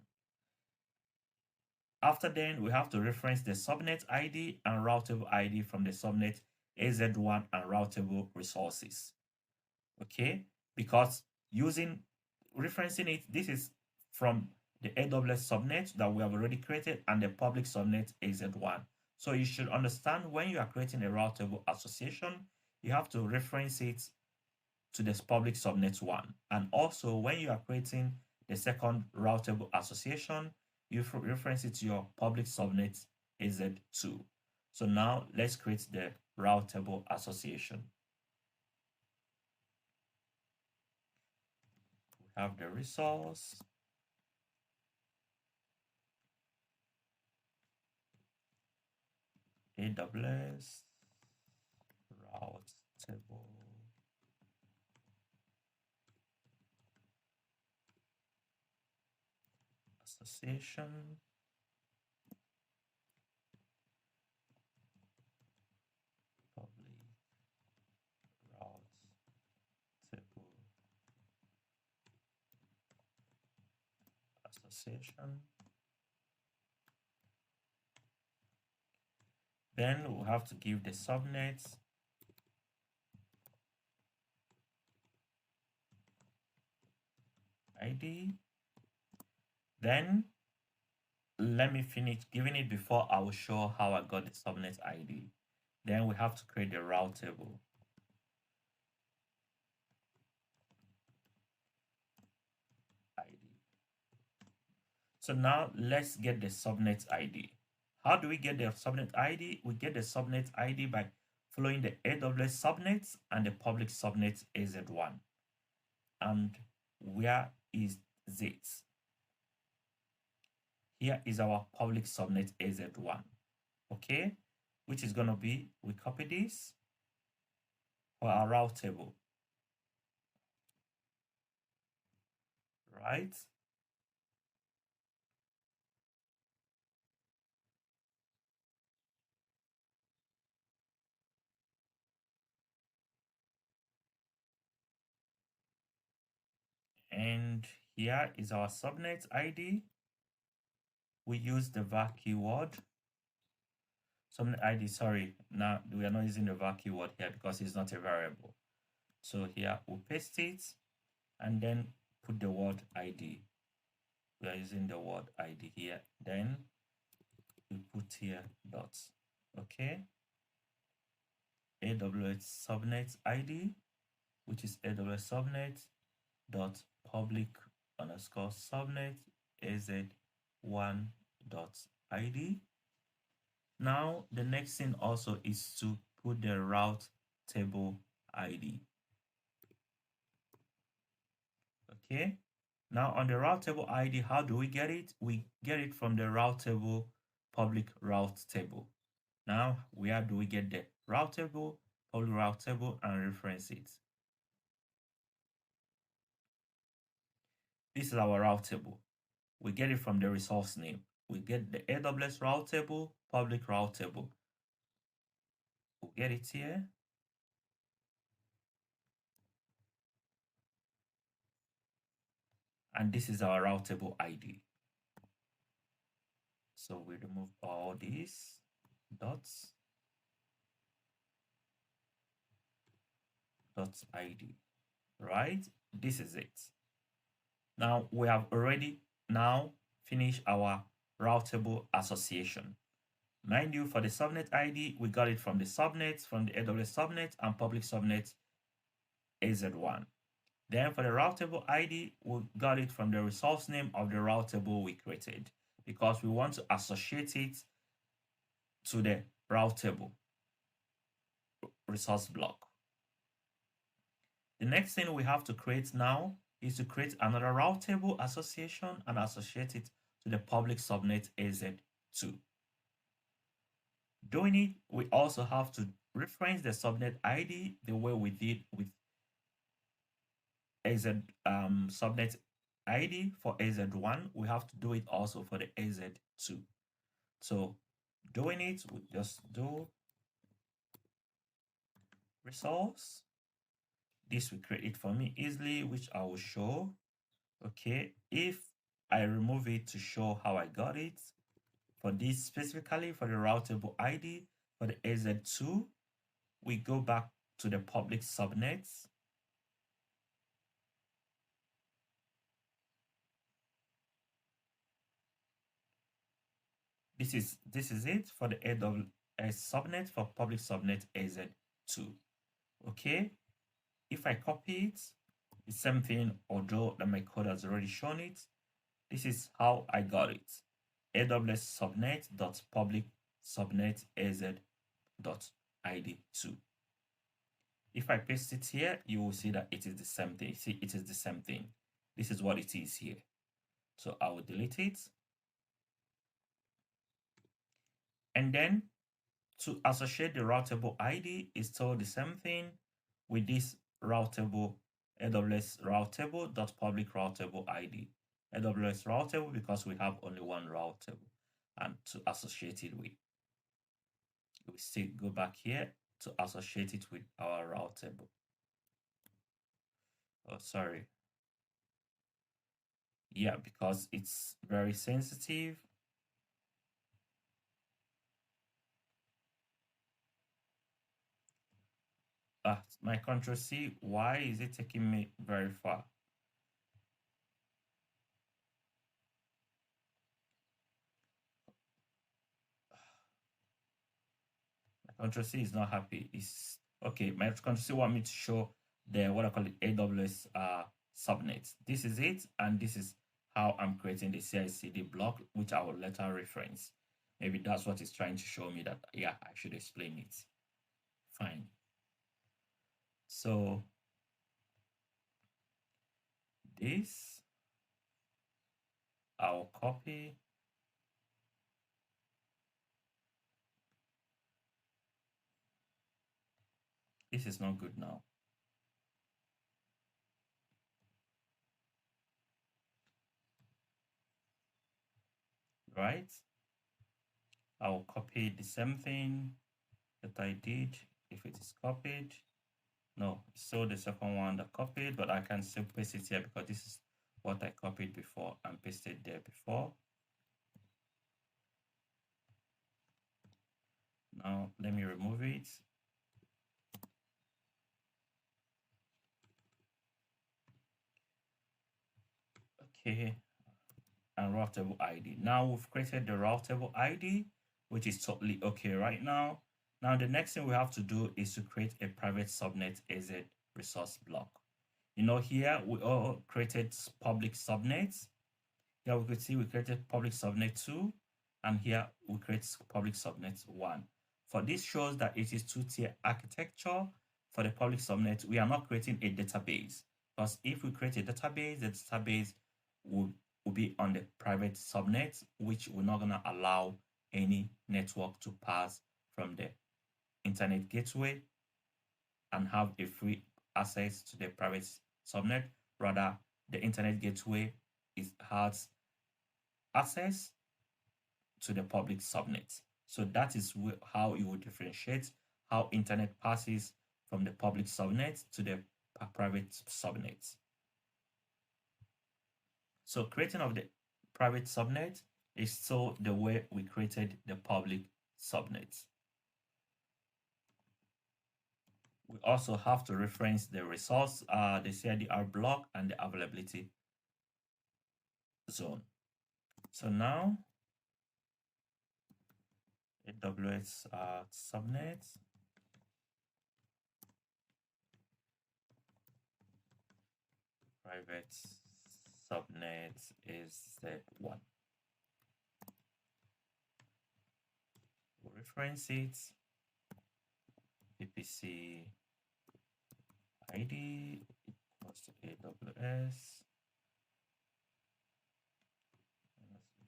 After then, we have to reference the subnet ID and routable ID from the subnet AZ1 and routable resources. Okay, because using referencing it, this is from the AWS subnet that we have already created and the public subnet AZ1. So you should understand when you are creating a routable association, you have to reference it to this public subnet one. And also when you are creating the second routable association, you reference it to your public subnet AZ2. So now let's create the routable association. We have the resource, AWS routable association. Public routable association. Then we'll have to give the subnets ID. Then let me finish giving it before I will show how I got the subnet ID. Then we have to create the route table. ID. So now let's get the subnet ID. How do we get the subnet ID? We get the subnet ID by following the AWS subnets and the public subnet AZ1. And where is it? Here is our public subnet AZ1. Okay, which is going to be, we copy this for our route table, right? And here is our subnet ID. We use the var keyword. Subnet ID, sorry, now we are not using the var keyword here because it's not a variable. So here we paste it and then put the word ID. We are using the word ID here. Then we put here dots. Okay. AWS subnet ID, which is AWS subnet dot public underscore subnet AZ1 dot ID. Now the next thing also is to put the route table ID. Okay. Now on the route table ID, how do we get it? We get it from the route table public route table. Now where do we get the route table, public route table, and reference it? This is our route table. We get it from the resource name. We get the AWS route table, public route table. We'll get it here. And this is our route table ID. So we remove all these dots, dots ID, right? This is it. Now we have already now finished our route table association. Mind you, for the subnet ID, we got it from the subnets, from the AWS subnet and public subnet AZ1. Then for the route table ID, we got it from the resource name of the route table we created because we want to associate it to the route table resource block. The next thing we have to create now is to create another route table association and associate it to the public subnet AZ2. Doing it, we also have to reference the subnet ID the way we did with AZ subnet ID for AZ1. We have to do it also for the AZ2. So doing it, we just do resource. This will create it for me easily, which I will show. Okay, if I remove it to show how I got it, For this specifically, for the routable ID, for the AZ2, we go back to the public subnets. This is it for the AWS subnet for public subnet AZ2. Okay, if I copy it, the same thing, although that my code has already shown it. This is how I got it. AWS subnet dot public subnet az dot id2. If I paste it here, you will see that it is the same thing. See, it is the same thing. This is what it is here. So I will delete it. And then to associate the routable ID is still the same thing with this routable AWS routable dot public routable ID. AWS routable because we have only one routable, and to associate it with, we still go back here to associate it with our routable. Oh, sorry. Yeah, because it's very sensitive. My Control C, why is it taking me very far? My Control C is not happy. It's okay. My Control C want me to show the what I call the AWS subnet. This is it, and this is how I'm creating the CI/CD block, which I will later reference. Maybe that's what it's trying to show me, that yeah, I should explain it. Fine. So this I'll copy. This is not good now. Right? I'll copy the same thing that I did. If it is copied, no, so the second one that copied, but I can still paste it here because this is what I copied before and pasted there before. Now let me remove it. Okay, and routable ID. Now we've created the routable ID, which is totally okay right now. Now the next thing we have to do is to create a private subnet AZ resource block. You know, here we all created public subnets. Here we could see we created public subnet 2, and here we create public subnet 1. For this shows that it is two-tier architecture. For the public subnet, we are not creating a database, because if we create a database, the database will be on the private subnet, which we're not going to allow any network to pass from the internet gateway and have a free access to the private subnet. Rather, the internet gateway has access to the public subnet. So that is how you would differentiate how internet passes from the public subnet to the private subnet. So creating of the private subnet is still the way we created the public subnet. We also have to reference the resource, the CIDR block, and the availability zone. So now AWS subnet, private subnet is the one. We'll reference it, VPC ID equals to AWS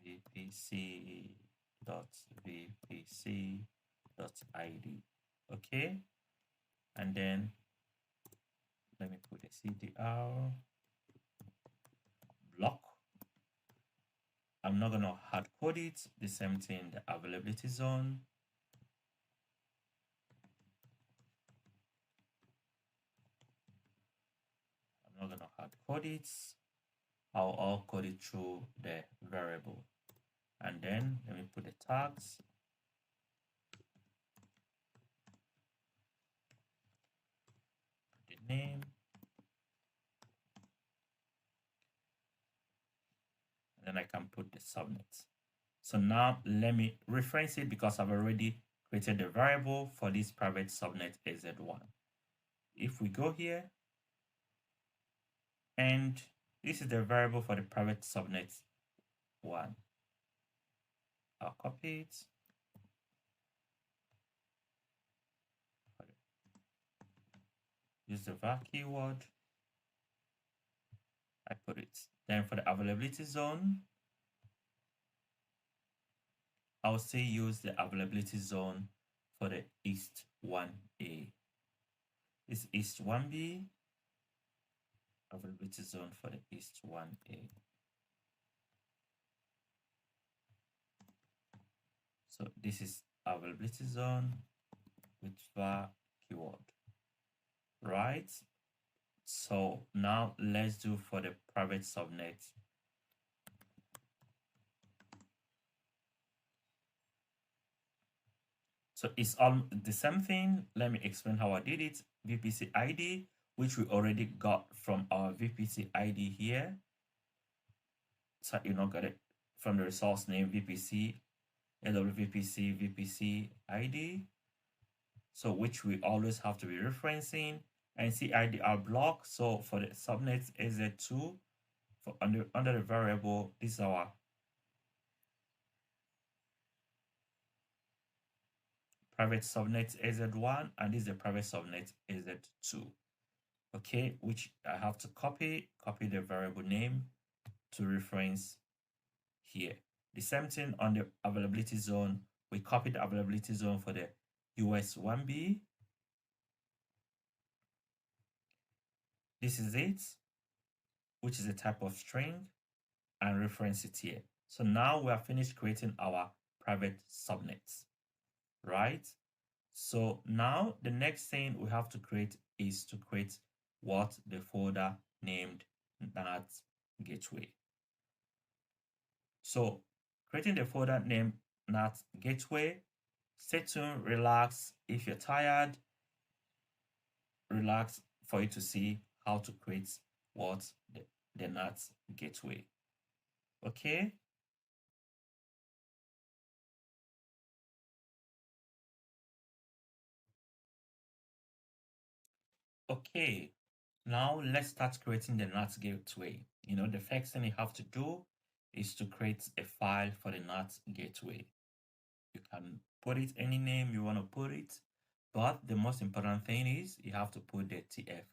VPC dot VPC dot ID. Okay, and then let me put a CDR block. I'm not going to hard code it. The same thing, the availability zone. I'm not going to hard code it. I'll all code it through the variable. And then let me put the tags. The name. And then I can put the subnet. So now let me reference it because I've already created the variable for this private subnet AZ1. If we go here, and this is the variable for the private subnet 1. I'll copy it. Use the var keyword. I put it. Then for the availability zone, I'll say use the availability zone for the East 1A. This East 1B, availability zone for the East 1A. So this is availability zone with var keyword, right? So now let's do for the private subnet. So it's all the same thing. Let me explain how I did it. VPC ID, which we already got from our VPC ID here. So got it from the resource name VPC, AWVPC, VPC ID. So which we always have to be referencing, and CID are block. So for the subnet AZ2, for under the variable, this is our private subnet AZ1, and this is the private subnet AZ2. Okay, which I have to copy the variable name to reference here. The same thing on the availability zone. We copy the availability zone for the US 1B. This is it, which is a type of string, and reference it here. So now we are finished creating our private subnets, right? So now the next thing we have to create is to create what the folder named NAT gateway. So creating the folder named NAT gateway, stay tuned, relax. If you're tired, relax for you to see how to create what the NAT gateway. Okay. Okay, now let's start creating the NAT gateway. The first thing you have to do is to create a file for the NAT gateway. You can put it any name you want to put it, but the most important thing is you have to put the TF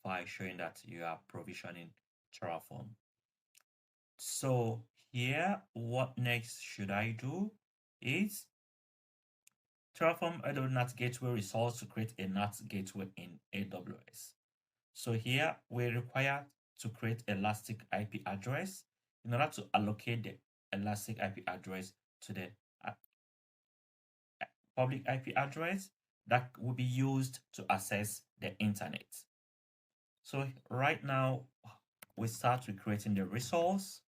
file showing that you are provisioning Terraform. So here, what next should I do is Terraform NAT gateway resource to create a NAT gateway in AWS. So here we require to create elastic IP address in order to allocate the elastic IP address to the public IP address that will be used to access the internet. So right now we start with creating the resource.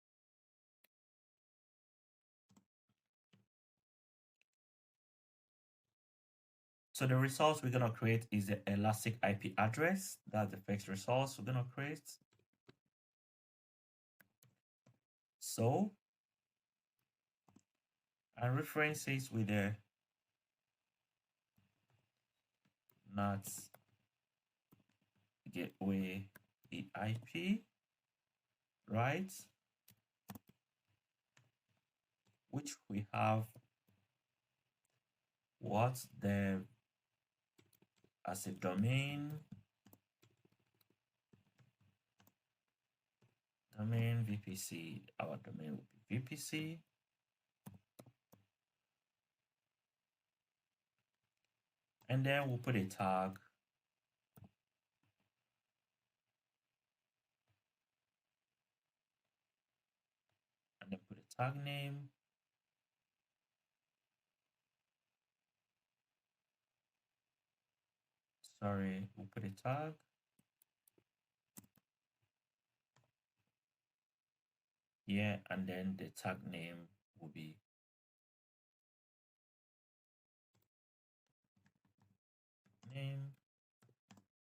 So the resource we're going to create is the elastic IP address. That's the first resource we're going to create. So I reference it with the NAT gateway EIP, right? Which we have what the as a domain VPC. Our domain will be VPC. And then we'll put a tag. And then put a tag name. Sorry, we'll put a tag. Yeah, and then the tag name will be name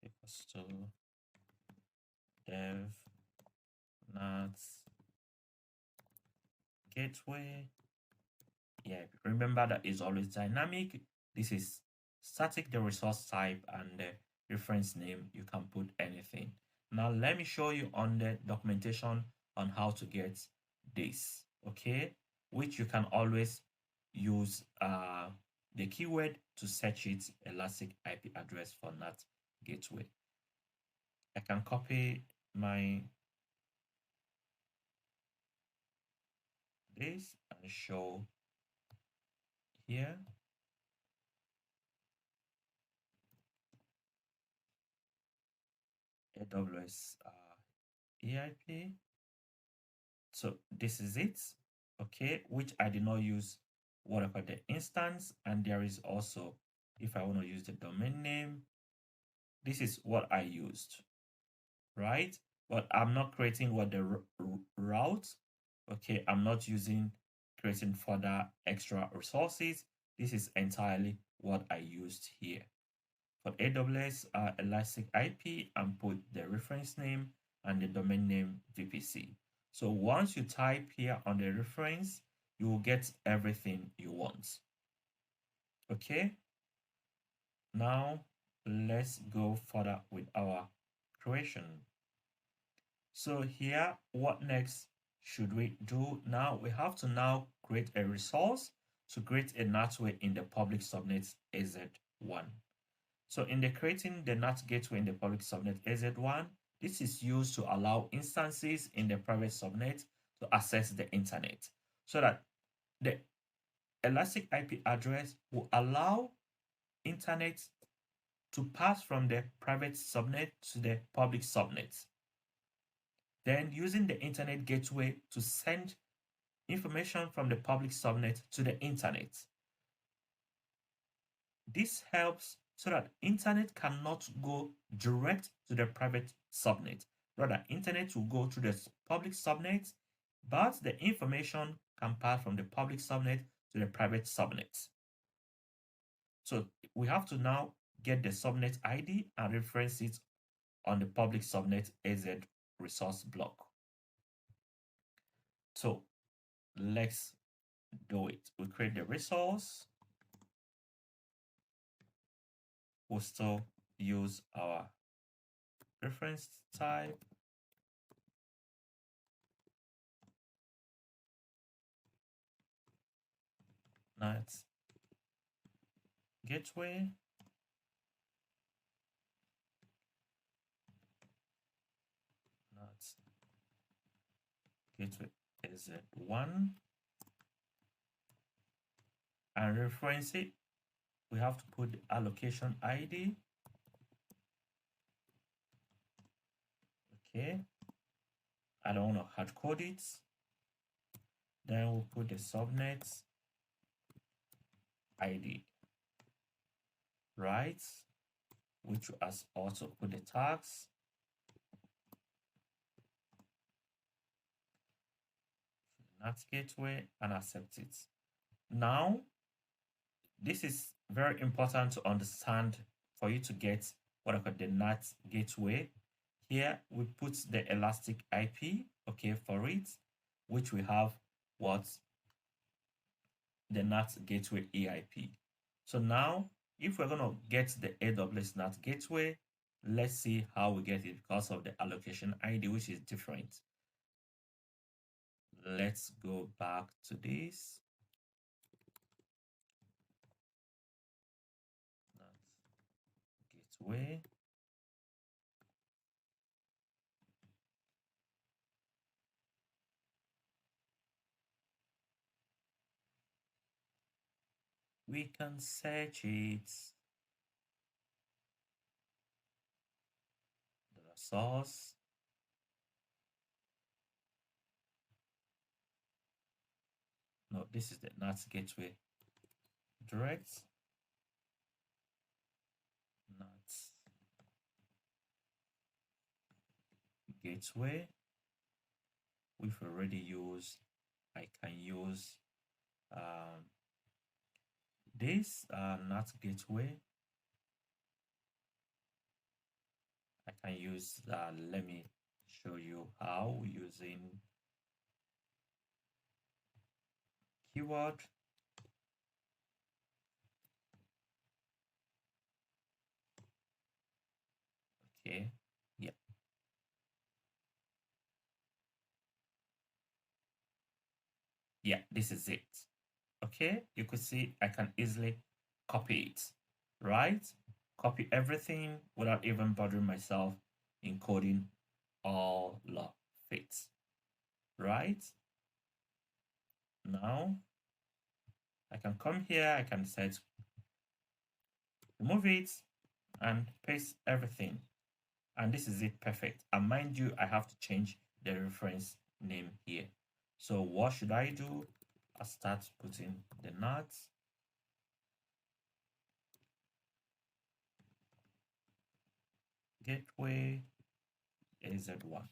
equals to dev nats gateway. Yeah, remember that is always dynamic. This is static, the resource type, and the reference name. You can put anything. Now let me show you on the documentation on how to get this, okay? Which you can always use the keyword to search it, elastic IP address for NAT gateway. I can copy my this and show here. AWS EIP. So this is it, okay, which I did not use what I call the instance. And there is also, if I want to use the domain name, this is what I used, right? But I'm not creating what the route, okay, I'm not using creating further extra resources. This is entirely what I used here. For AWS Elastic IP, and put the reference name and the domain name VPC. So once you type here on the reference, you will get everything you want. Okay, now let's go further with our creation. So here, what next should we do? Now we have to now create a resource to create a NATway in the public subnet AZ1. So in the creating the NAT gateway in the public subnet AZ1, this is used to allow instances in the private subnet to access the internet, so that the elastic IP address will allow internet to pass from the private subnet to the public subnet. Then using the internet gateway to send information from the public subnet to the internet. This helps so that internet cannot go direct to the private subnet. Rather, internet will go to the public subnet, but the information can pass from the public subnet to the private subnet. So we have to now get the subnet ID and reference it on the public subnet AZ resource block. So let's do it. We create the resource. We'll still use our reference type. NAT gateway. NAT gateway is 1. And reference it, we have to put the allocation ID. Okay. I don't want to hard code it. Then we'll put the subnet ID, right? Which has also put the tags. NAT gateway and accept it. Now, this is very important to understand for you to get what I call the NAT gateway. Here we put the elastic IP, okay, for it, which we have what the NAT gateway EIP. So now, if we're going to get the AWS NAT gateway, let's see how we get it because of the allocation ID, which is different. Let's go back to this. NAT gateway. We can search it. The source. No, this is the NAT gateway. Direct. NAT gateway. We've already used. I can use this NAT gateway. I can use, let me show you how, using keyword. Okay, yeah. Yeah, this is it. Okay, you could see I can easily copy it, right? Copy everything without even bothering myself in coding all of it, right? Now I can come here, I can set, remove it, and paste everything. And this is it, perfect. And mind you, I have to change the reference name here. So what should I do? I start putting the nuts. Gateway AZ1.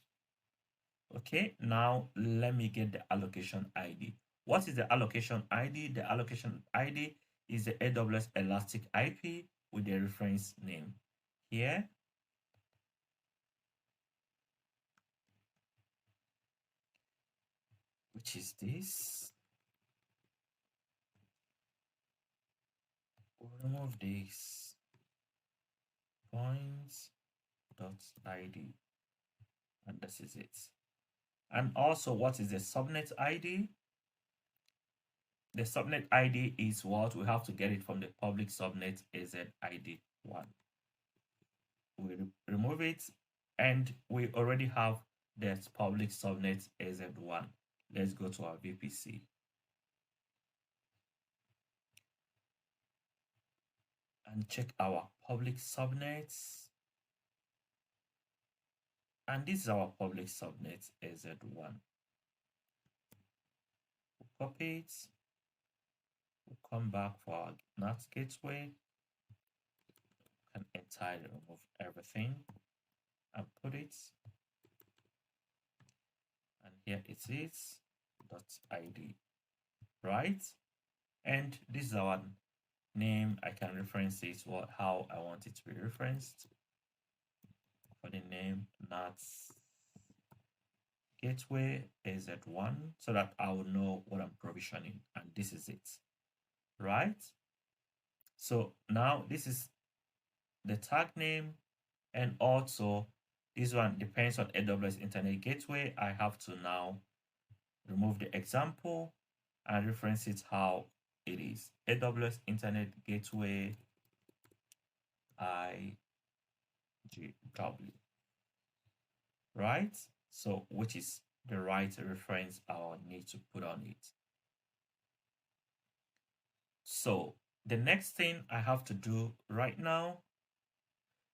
Okay, now let me get the allocation ID. What is the allocation ID? The allocation ID is the AWS Elastic IP with the reference name here. Which is this. We'll remove this points.id, and this is it. And also, what is the subnet ID? The subnet ID is what we have to get it from the public subnet AZID1. We remove it, and we already have that public subnet AZ1. Let's go to our VPC. And check our public subnets. And this is our public subnet AZ1. We'll copy it. We'll come back for our NAT gateway and entirely remove everything and put it. And here it is .id, right? And this is our name. I can reference it how I want it to be referenced. For the name, NAT gateway AZ1, so that I will know what I'm provisioning, and this is it, right? So now this is the tag name, and also this one depends on AWS Internet Gateway. I have to now remove the example and reference it how it is. AWS Internet Gateway IGW, right? So which is the right reference I will need to put on it. So the next thing I have to do right now,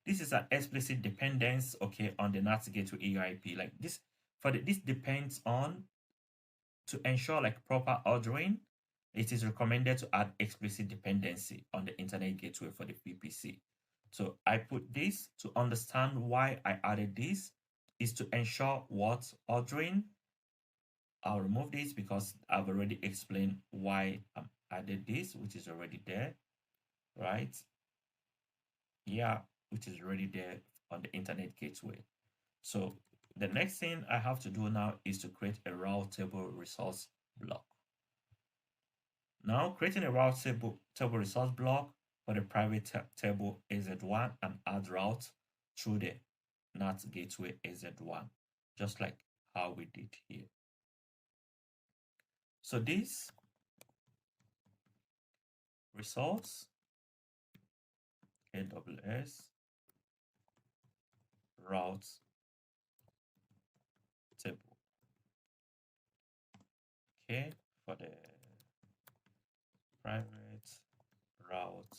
this is an explicit dependence, okay, on the NAT gateway EIP. Like this, this depends on, to ensure like proper ordering, it is recommended to add explicit dependency on the internet gateway for the VPC. So I put this to understand why I added this is to ensure what ordering. I'll remove this because I've already explained why I added this, which is already there, right? Yeah, which is already there on the internet gateway. So the next thing I have to do now is to create a route table resource block. Now creating a route table resource block for the private table AZ1 and add route through the NAT gateway AZ1, just like how we did here. So this resource AWS route table, okay, for the private route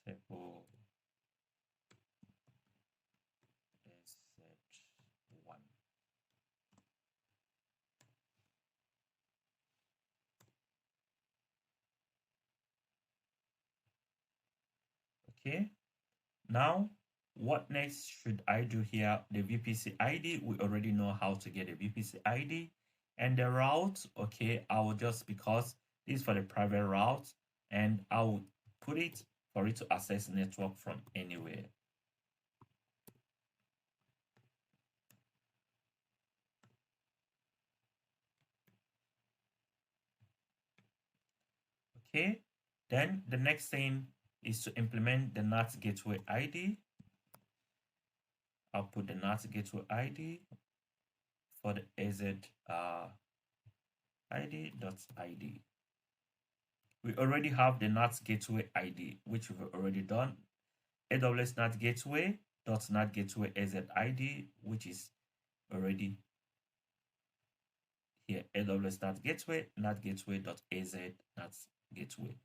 table AZ1. Okay, now what next should I do here? The VPC ID, we already know how to get a VPC ID. And the route, okay, I will just, because this is for the private route, and I will put it for it to access network from anywhere. Okay, then the next thing is to implement the NAT gateway ID. I'll put the NAT gateway ID for the AZ ID.id. We already have the NAT gateway ID, which we've already done. AWS NAT gateway dot NAT gateway AZ ID, which is already here. AWS NAT gateway dot AZ NAT gateway.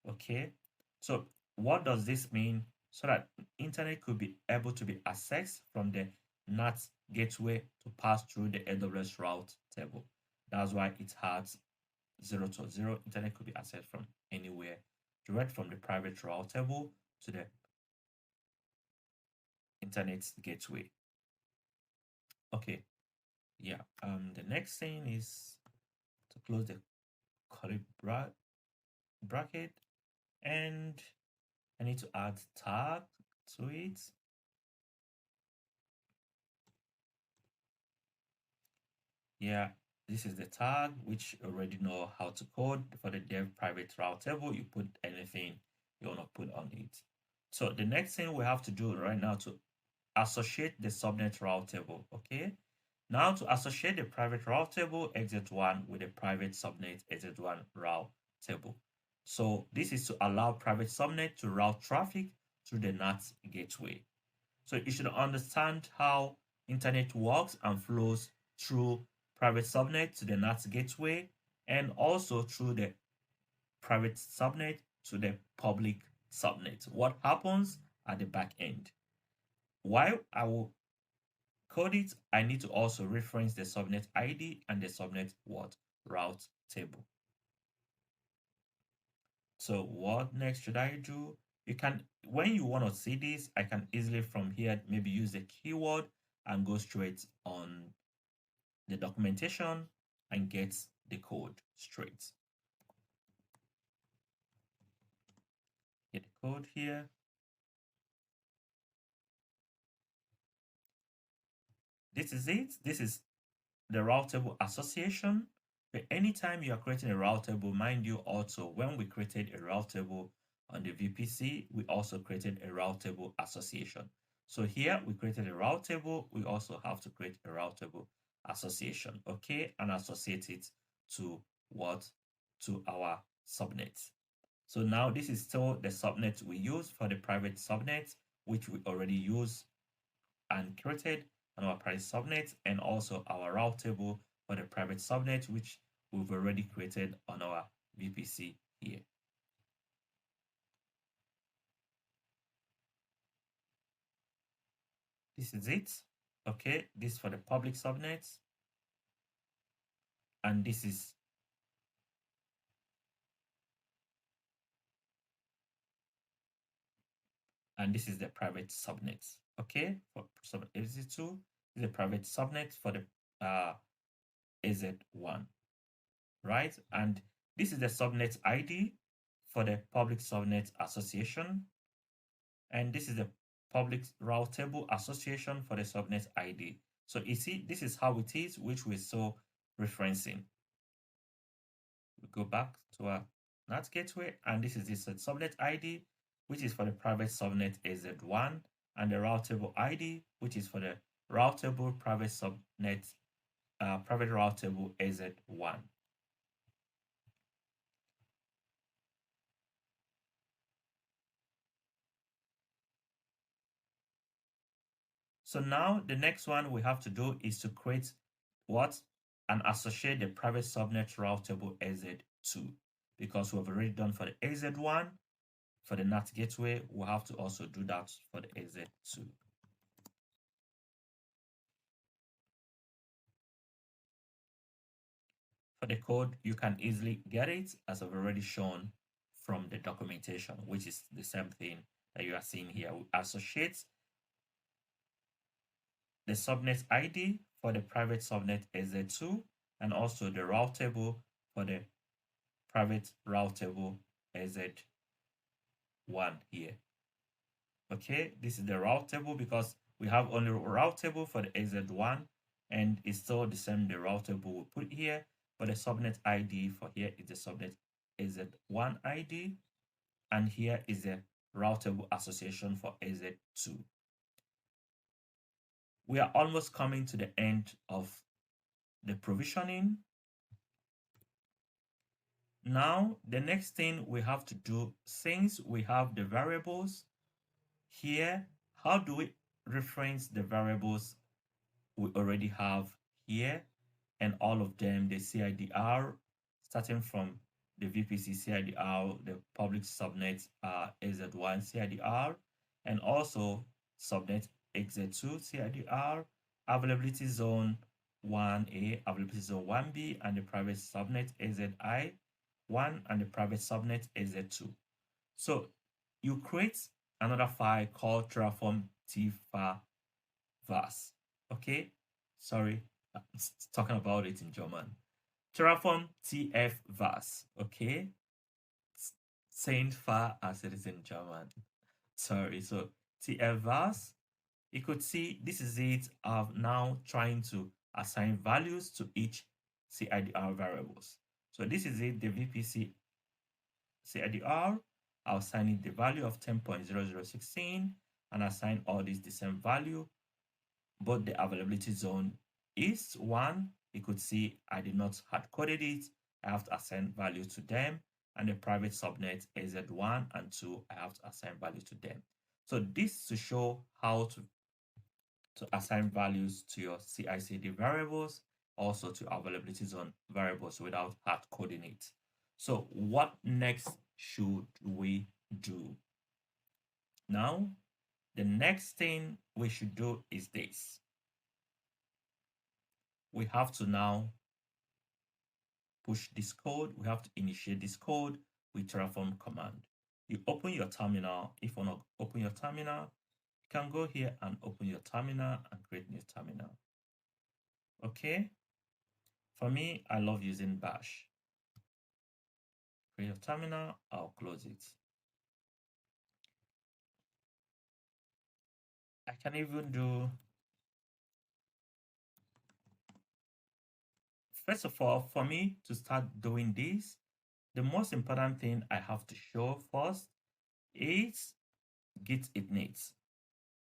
Okay, so what does this mean? So that internet could be able to be accessed from the NAT gateway to pass through the AWS route table. That's why it has 0 to 0. Internet could be accessed from anywhere, direct from the private route table to the internet gateway. Okay, yeah. The next thing is to close the curly bracket, and I need to add tag to it. Yeah, this is the tag, which you already know how to code. For the dev private route table, you put anything you want to put on it. So the next thing we have to do right now to associate the subnet route table. Okay, now to associate the private route table exit1 with the private subnet exit1 route table. So this is to allow private subnet to route traffic through the NAT gateway. So you should understand how internet works and flows through private subnet to the NAT gateway, and also through the private subnet to the public subnet. What happens at the back end? While I will code it, I need to also reference the subnet ID and the subnet route table. So what next should I do? You can, when you want to see this, I can easily from here maybe use the keyword and go straight on the documentation and get the code straight. Get the code here. This is it. This is the route table association. But anytime you are creating a route table, mind you, also when we created a route table on the VPC, we also created a route table association. So here we created a route table. We also have to create a route table association, okay, and associate it to what? To our subnet. So now this is still the subnet we use for the private subnet, which we already use and created on our private subnet, and also our route table for the private subnet, which we've already created on our VPC here. This is it. Okay, this for the public subnet, and this is the private subnet. Okay, for subnet AZ2 is a private subnet for the AZ1, right? And this is the subnet ID for the public subnet association, and this is the public route table association for the subnet ID. So you see, this is how it is, which we're so referencing. We go back to our NAT gateway, and this is the subnet ID, which is for the private subnet AZ1, and the route table ID, which is for the route table private subnet, private route table AZ1. So now the next one we have to do is to create what? And associate the private subnet route table AZ2, because we've already done for the AZ1 for the NAT gateway. We'll have to also do that for the AZ2. For the code, you can easily get it as I've already shown from the documentation, which is the same thing that you are seeing here. We associate the subnet ID for the private subnet AZ2, and also the route table for the private route table AZ1 here. Okay, this is the route table because we have only route table for the AZ1, and it's still the same the route table we put here, but the subnet ID for here is the subnet AZ1 ID, and here is the route table association for AZ2. We are almost coming to the end of the provisioning. Now, the next thing we have to do, since we have the variables here, how do we reference the variables we already have here, and all of them, the CIDR, starting from the VPC CIDR, the public subnet AZ1 CIDR, and also subnet AZ2 CIDR, availability zone 1A, availability zone 1B, and the private subnet AZI1 and the private subnet AZ2. So you create another file called Terraform tfar-vas. Okay, sorry, I'm talking about it in German. Terraform tf-vas. Okay, saying far as it is in German. Sorry, so tf-vas. You could see this is it of now trying to assign values to each CIDR variables. So this is it, the VPC CIDR. I'll assign it the value of 10.0016 and assign all these the same value, but the availability zone is 1. You could see I did not hard coded it. I have to assign value to them, and the private subnet AZ1 and 2, I have to assign value to them. So this to show how to assign values to your CI/CD variables, also to availability zone variables without hard coding it. So what next should we do? Now, the next thing we should do is this. We have to now push this code. We have to initiate this code with Terraform command. You open your terminal. If you want to open your terminal, you can go here and open your terminal and create new terminal. Okay. For me, I love using bash. Create a terminal, I'll close it. I can even do, first of all, for me to start doing this, the most important thing I have to show first is git ignite.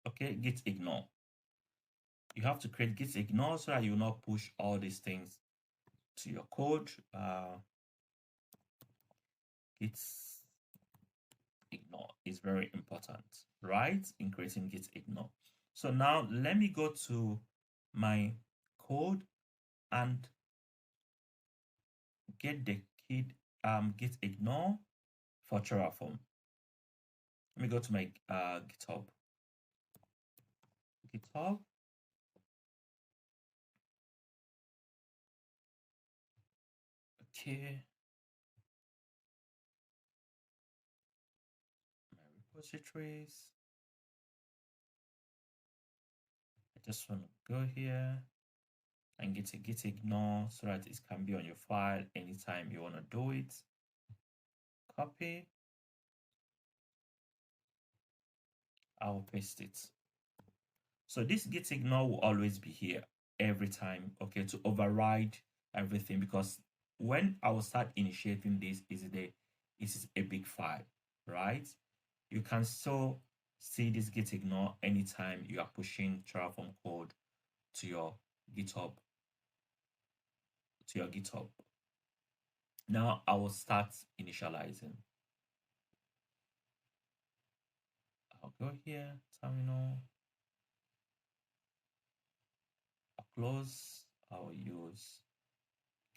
Okay, git ignore. You have to create git ignore so that you will not push all these things to your code. Git ignore is very important, right? In creating git ignore. So now let me go to my code and get the git ignore for Terraform. Let me go to my GitHub. Okay. My repositories. I just want to go here and get a git ignore so that it can be on your file anytime you want to do it. Copy. I'll paste it. So this git ignore will always be here every time, okay, to override everything, because when I will start initiating this, is a big file, right? You can still see this git ignore anytime you are pushing Terraform code to your GitHub. Now I will start initializing. I'll go here, terminal. I'll close. I'll use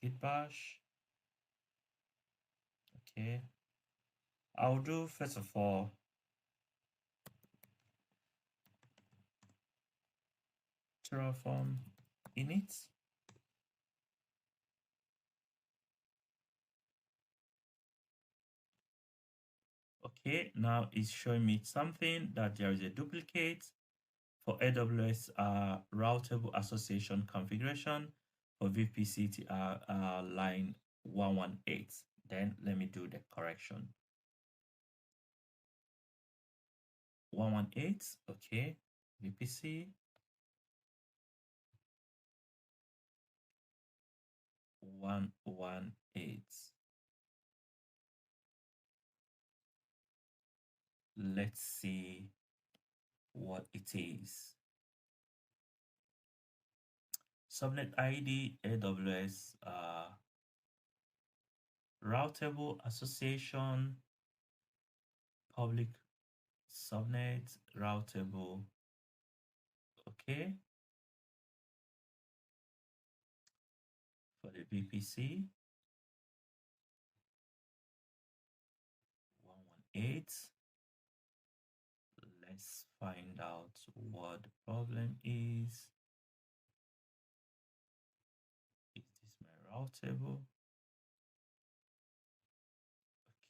git bash. Okay. I'll do first of all Terraform init. Okay, now it's showing me something that there is a duplicate For AWS routable association configuration, for VPC line 118. Then let me do the correction. 118, okay. VPC 118. Let's see what it is. Subnet ID AWS routable association public subnet routable, okay. For the VPC 118. Let's find out what the problem is. Is this my routable?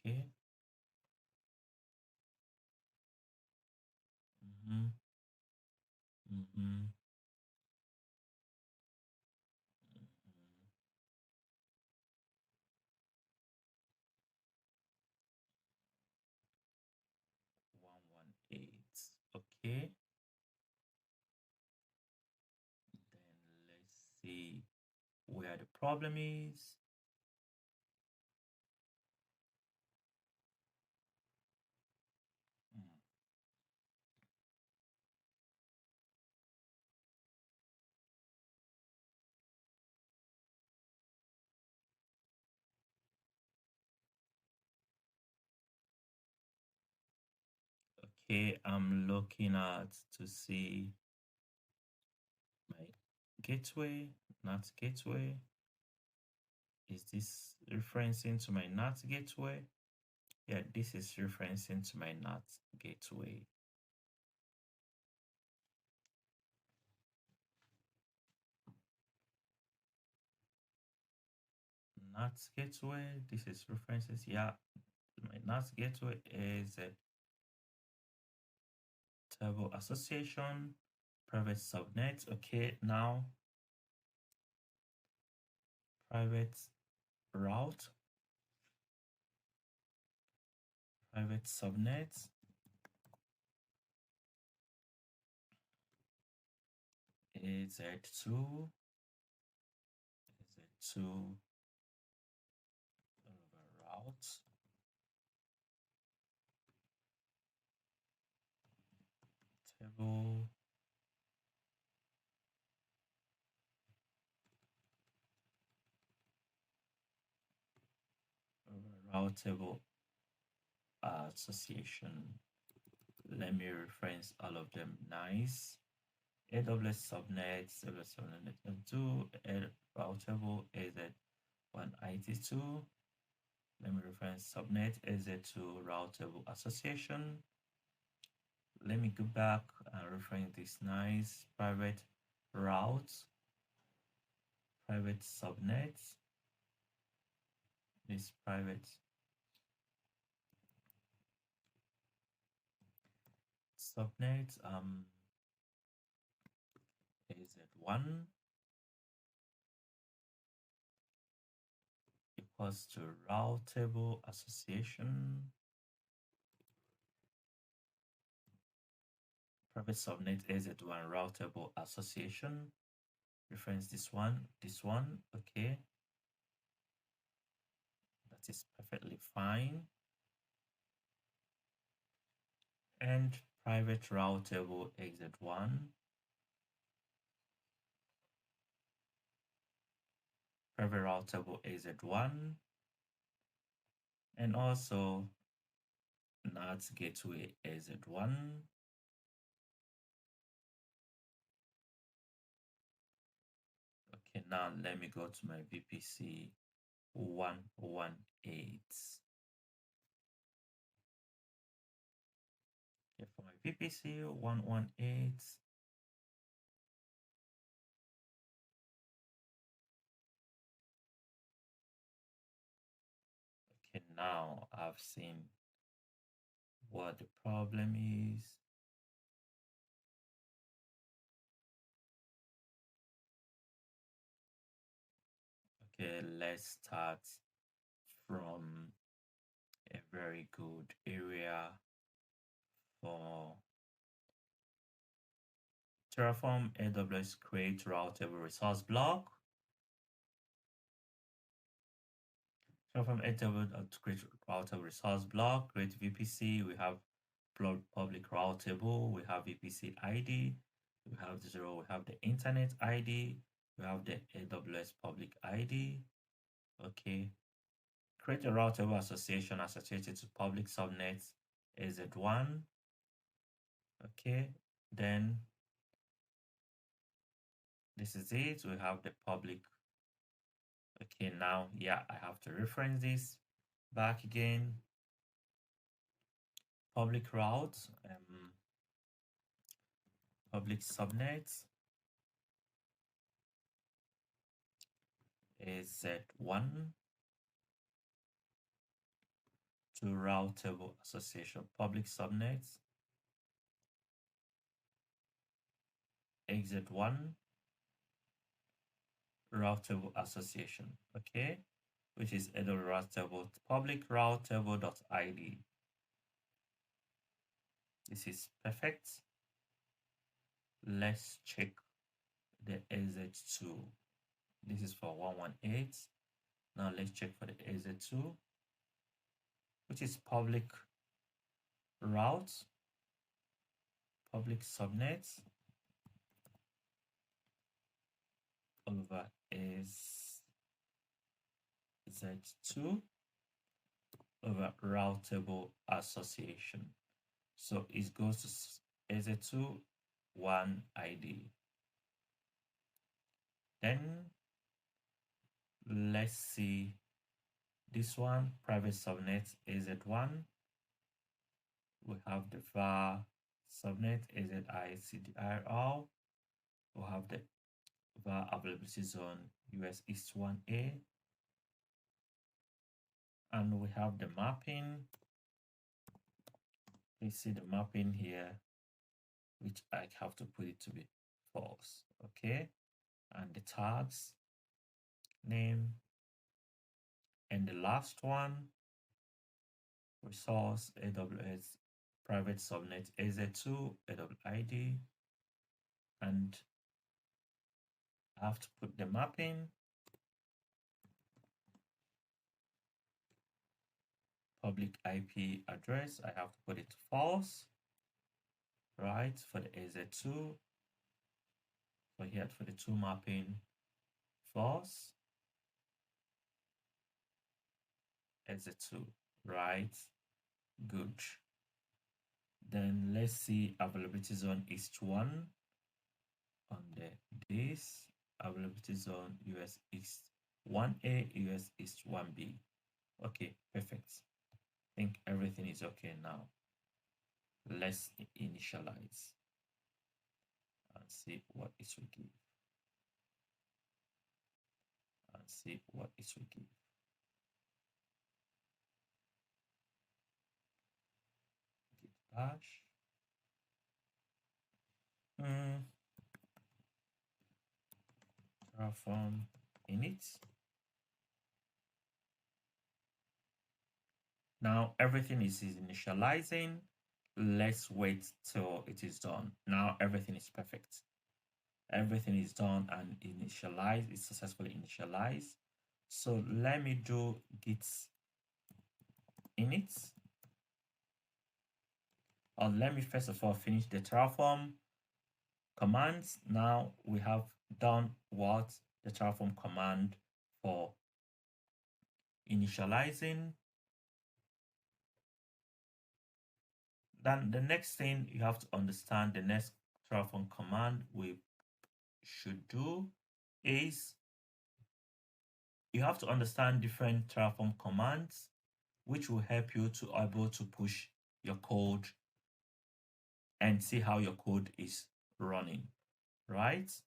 Okay. Mm-hmm. Mm-hmm. 118. Okay. Then let's see where the problem is. Mm. Okay, I'm looking at to see my gateway, NAT gateway. Is this referencing to my NAT gateway? Yeah, this is referencing to my NAT gateway. NAT gateway, this is references. Yeah, my NAT gateway is a table association, private subnet. Okay, now private route, private subnet is Z2, Z2 route, table routable association. Let me reference all of them. Nice. AWS subnets, AWS subnet 2, routable AZ1IT2. Let me reference subnet AZ2 routable association. Let me go back and reference this nice private route, private subnet. This private subnet AZ1 equals to routable association. Private subnet AZ1 routable association. Reference this one, okay. That is perfectly fine. And private routable AZ1. Private routable AZ1. And also NAT gateway AZ1. Okay, now let me go to my VPC 118. Okay, for my VPC 118, okay, now I've seen what the problem is. Okay, let's start from a very good area for Terraform AWS create routable resource block. Terraform AWS to create routable resource block, create VPC. We have public routable, we have VPC ID, we have 0, we have the internet ID, we have the AWS public ID. Okay. Create a routable association associated to public subnets AZ1. Okay. Then this is it. We have the public. Okay, now, yeah, I have to reference this back again. Public route, public subnets AZ1 to routable association. Public subnets AZ1 routable association. Okay, which is AWS routable public routable.id. This is perfect. Let's check the AZ2. This is for 118. Now let's check for the AZ2, which is public routes, public subnets over AZ2 over routable association. So it goes to AZ2 one ID. Then let's see this one, private subnet AZ1. We have the var subnet AZICDIR. We have the var availability zone US East 1A. And we have the mapping. You see the mapping here, which I have to put it to be false. Okay. And the tags, name, and the last one, resource AWS private subnet AZ2 AWID, and I have to put the mapping, public IP address, I have to put it false, right, for the AZ2. So here for the 2 mapping, false, AZ2, right, good. Then let's see availability zone East 1 on the this availability zone US East 1A, US East 1B. Okay, perfect. I think everything is okay now. Let's initialize and see what it will give. And see what it will give. Git bash. Terraform init. Now everything is initializing. Let's wait till it is done. Now everything is perfect. Everything is done and initialized. It's successfully initialized. So let me do git init. Or let me first of all finish the Terraform commands. Now we have done what? The Terraform command for initializing. Then the next thing you have to understand, the next Terraform command we should do is you have to understand different Terraform commands, which will help you to able to push your code and see how your code is running, right?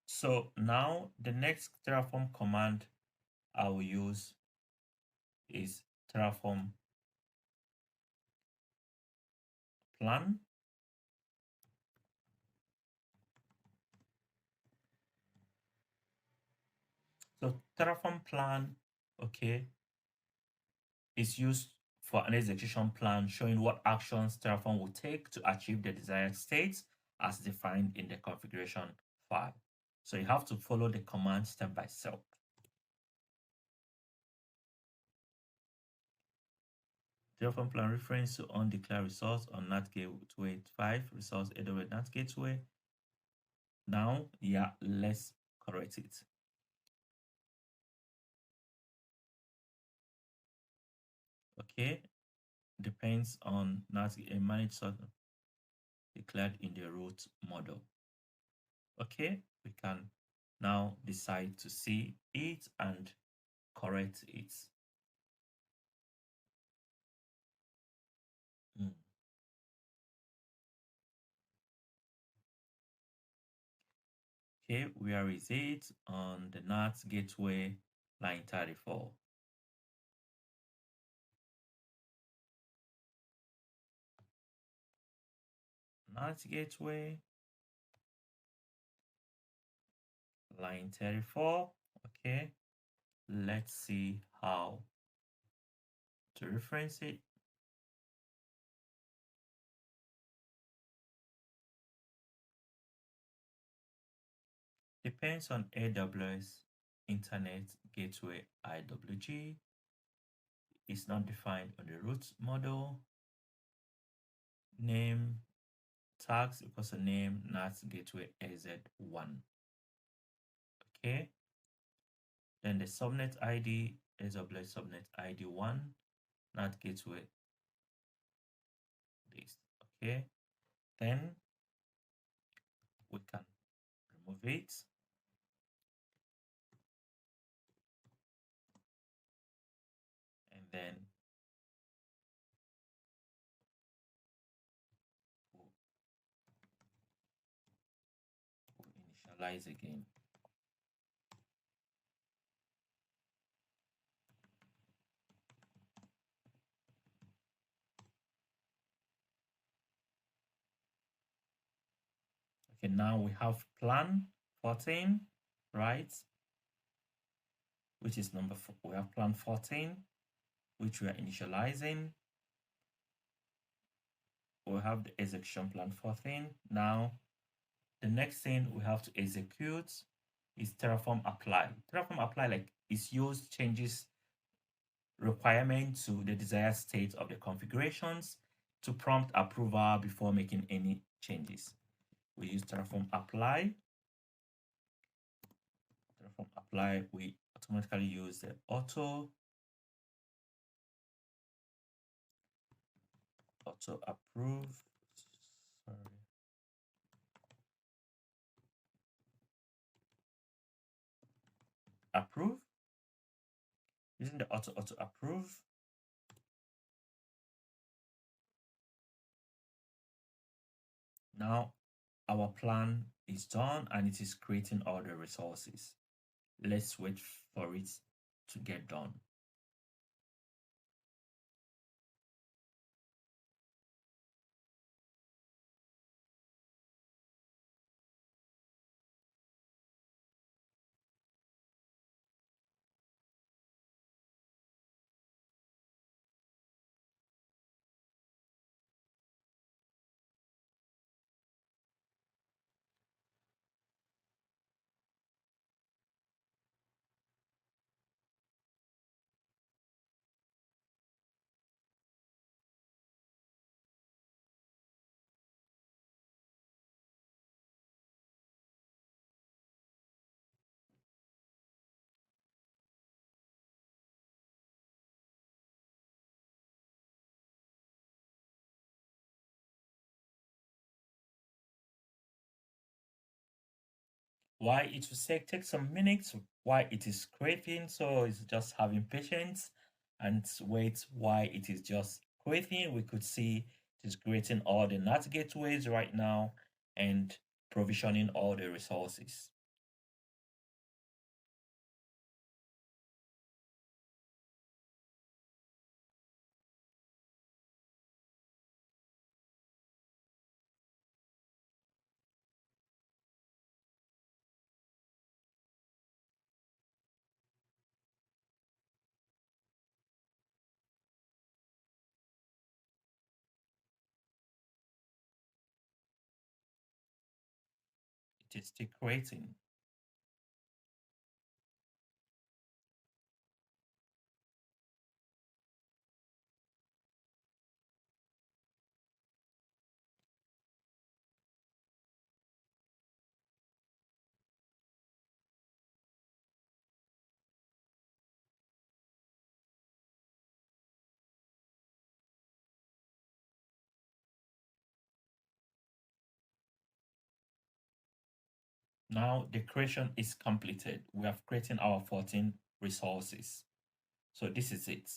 So now the next Terraform command I will use is Terraform plan. So Terraform plan, okay, is used for an execution plan showing what actions Terraform will take to achieve the desired state as defined in the configuration file. So you have to follow the command step by step. Terraform plan reference to undeclared resource on NAT gateway 5 resource AWS NAT gateway. Now, yeah, let's correct it. Okay, depends on NAT a managed source declared in the root model. Okay, we can now decide to see it and correct it. Okay, where is it? On the NAT gateway line 34. NAT gateway line 34. Okay, let's see how to reference it. Depends on AWS Internet Gateway IWG. It's not defined on the root model. Name tags equals a name NAT Gateway AZ1. Okay. Then the subnet ID AWS subnet ID1 NAT Gateway this. Okay. Then we can remove it. And then we'll initialize again. Okay, now we have plan 14, right? Which is number 4. We have plan 14, which we are initializing. We have the execution plan 14. Now, the next thing we have to execute is Terraform apply. Terraform apply is used changes requirement to the desired state of the configurations to prompt approval before making any changes. We use Terraform apply. Terraform apply, we automatically use the auto approve. Sorry. Approve. Using the auto approve. Now our plan is done and it is creating all the resources. Let's wait for it to get done. Why it will take some minutes, why it is creating, so it's just having patience and wait why it is just creating. We could see it is creating all the NAT gateways right now and provisioning all the resources. It is still creating. Now the creation is completed. We have created our 14 resources. So this is it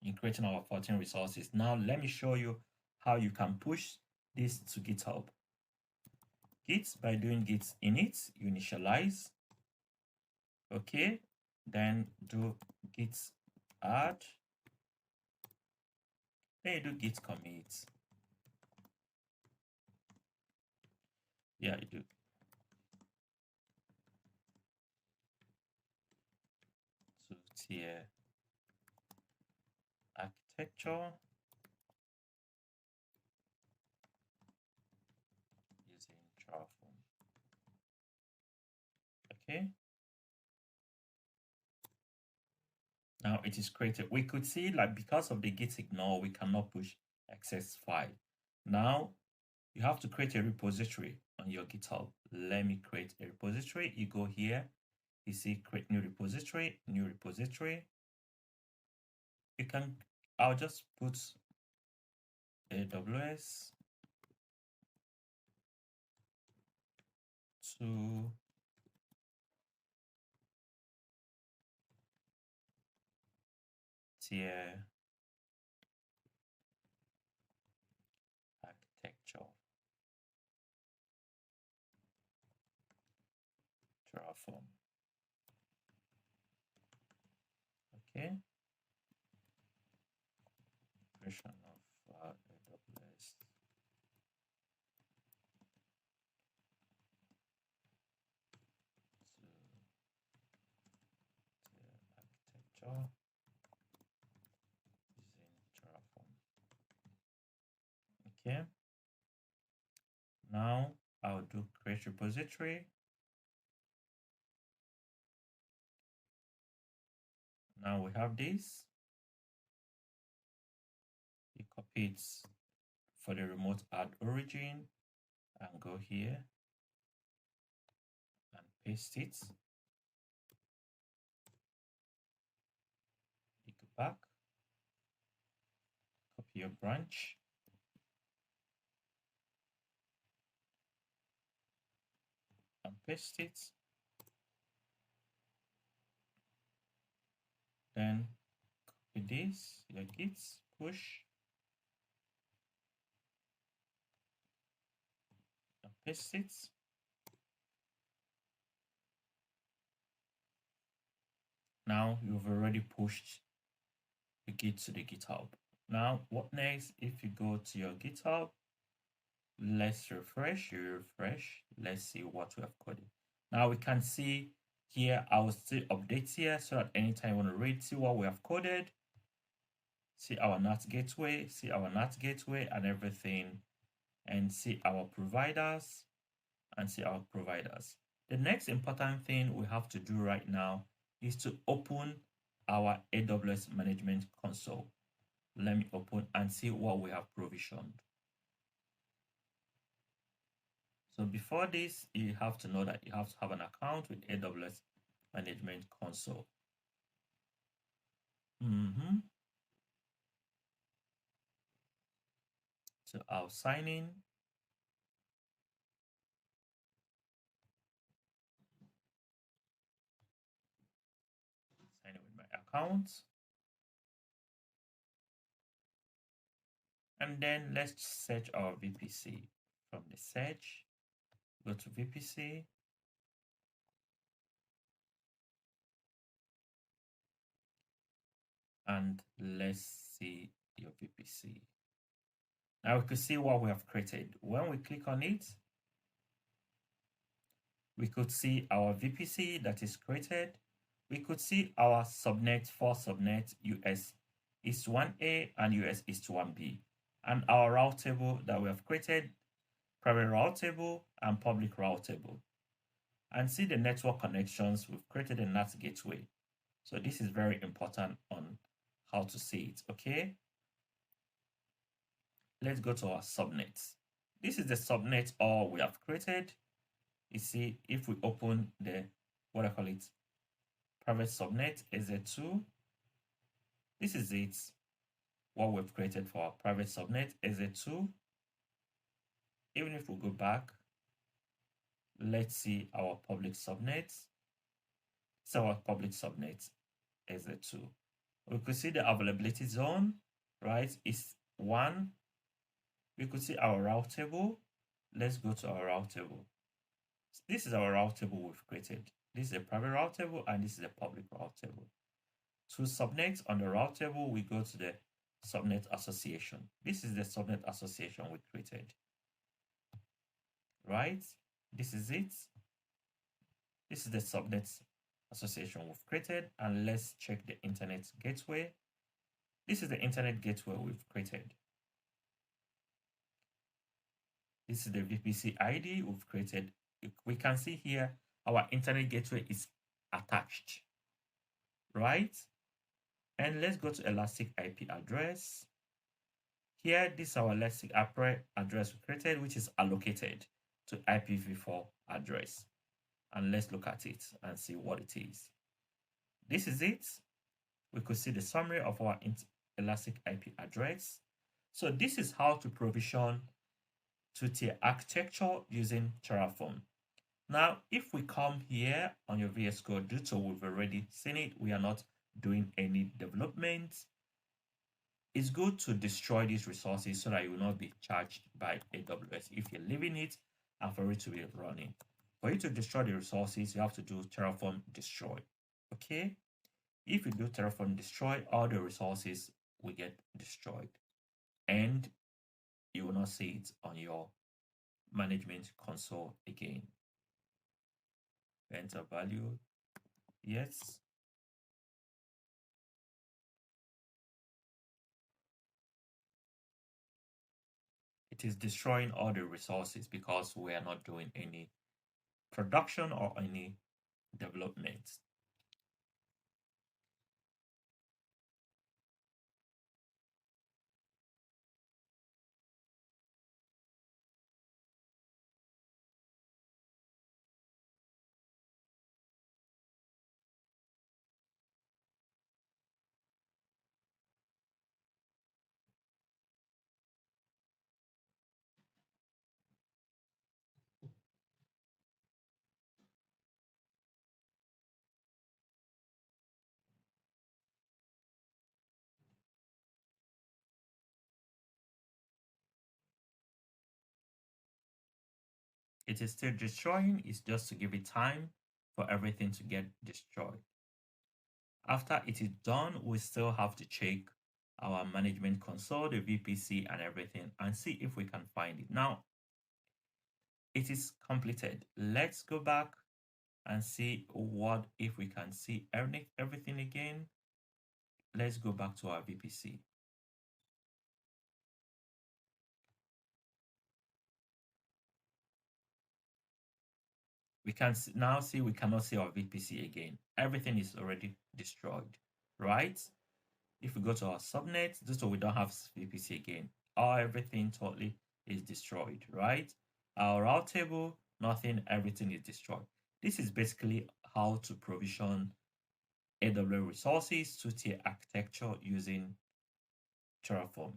in creating our 14 resources. Now let me show you how you can push this to GitHub. Git, by doing git init, you initialize. Okay, then do git add. Then you do git commit. Yeah, you do. So tier architecture using Terraform. Okay. Now it is created. We could see like because of the git ignore, we cannot push access file. Now you have to create a repository on your GitHub. Let me create a repository. You go here, you see create new repository, new repository. You can, I'll just put AWS to tier architecture Terraform. Okay. Version of AWS to tier architecture using Terraform. Okay. Now I'll do create repository. Now we have this. You copy it for the remote add origin and go here and paste it. You go back, copy your branch, and paste it. Then copy this, your git, push, and paste it. Now you've already pushed the git to the GitHub. Now, what next? If you go to your GitHub, let's refresh, let's see what we have coded. Now we can see here, I will still update here so that anytime you want to read, see what we have coded, see our NAT gateway, and everything, and see our providers, The next important thing we have to do right now is to open our AWS management console. Let me open and see what we have provisioned. So before this, you have to know that you have to have an account with AWS Management Console. So I'll sign in. Sign in with my account. And then let's search our VPC. From the search, go to VPC. And let's see your VPC. Now we can see what we have created. When we click on it, we could see our VPC that is created. We could see our subnet, for subnet US is 1A and US is 1B. And our route table that we have created, private route table and public route table. and see the network connections. We've created a NAT gateway. So this is very important on how to see it, okay? Let's go to our subnets. This is the subnet all we have created. You see, if we open the, what I call it, private subnet AZ2, this is it, what we've created for our private subnet AZ2. Even if we go back, let's see our public subnet. So our public subnet AZ2. We could see the availability zone, right, is 1. We could see our route table. Let's go to our route table. This is our route table we've created. This is a private route table and this is a public route table. To subnet on the route table, we go to the subnet association. This is the subnet association we created, right? This is it. This is the subnet association we've created, and let's check the internet gateway. This is the internet gateway we've created. This is the VPC ID we've created. We can see here our internet gateway is attached, right? And let's go to Elastic IP address. Here, this is our Elastic IP address we created, which is allocated to IPv4 address. And let's look at it and see what it is. This is it. We could see the summary of our Elastic IP address. So this is how to provision two-tier architecture using Terraform. Now, if we come here on your VS Code, due to we've already seen it, we are not doing any development. It's good to destroy these resources so that you will not be charged by AWS if you're leaving it and for it to be running. For you to destroy the resources, you have to do Terraform destroy. Okay? If you do Terraform destroy, all the resources will get destroyed. And you will not see it on your management console again. Enter value. Yes. It is destroying all the resources because we are not doing any production or any development. It is still destroying. It's just to give it time for everything to get destroyed. After it is done, we still have to check our management console, the VPC and everything, and see if we can find it. Now, it is completed. Let's go back and see what if we can see everything again. Let's go back to our VPC. We can now see we cannot see our VPC again. Everything is already destroyed, right? If we go to our subnet, just so we don't have VPC again, everything totally is destroyed, right? Our route table, nothing, everything is destroyed. This is basically how to provision AWS resources to tier architecture using Terraform.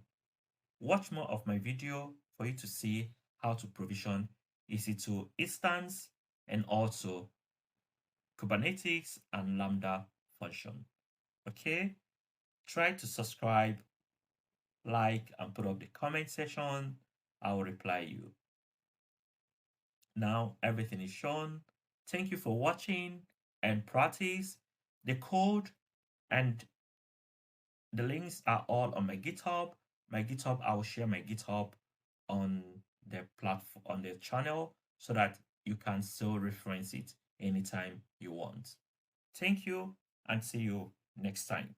Watch more of my video for you to see how to provision EC2 instance and also Kubernetes and Lambda function. Okay, try to subscribe, like, and put up the comment section. I will reply you. Now everything is shown. Thank you for watching and practice. The code and the links are all on my GitHub. My GitHub, I will share my GitHub on the platform, on the channel, so that you can still reference it anytime you want. Thank you and see you next time.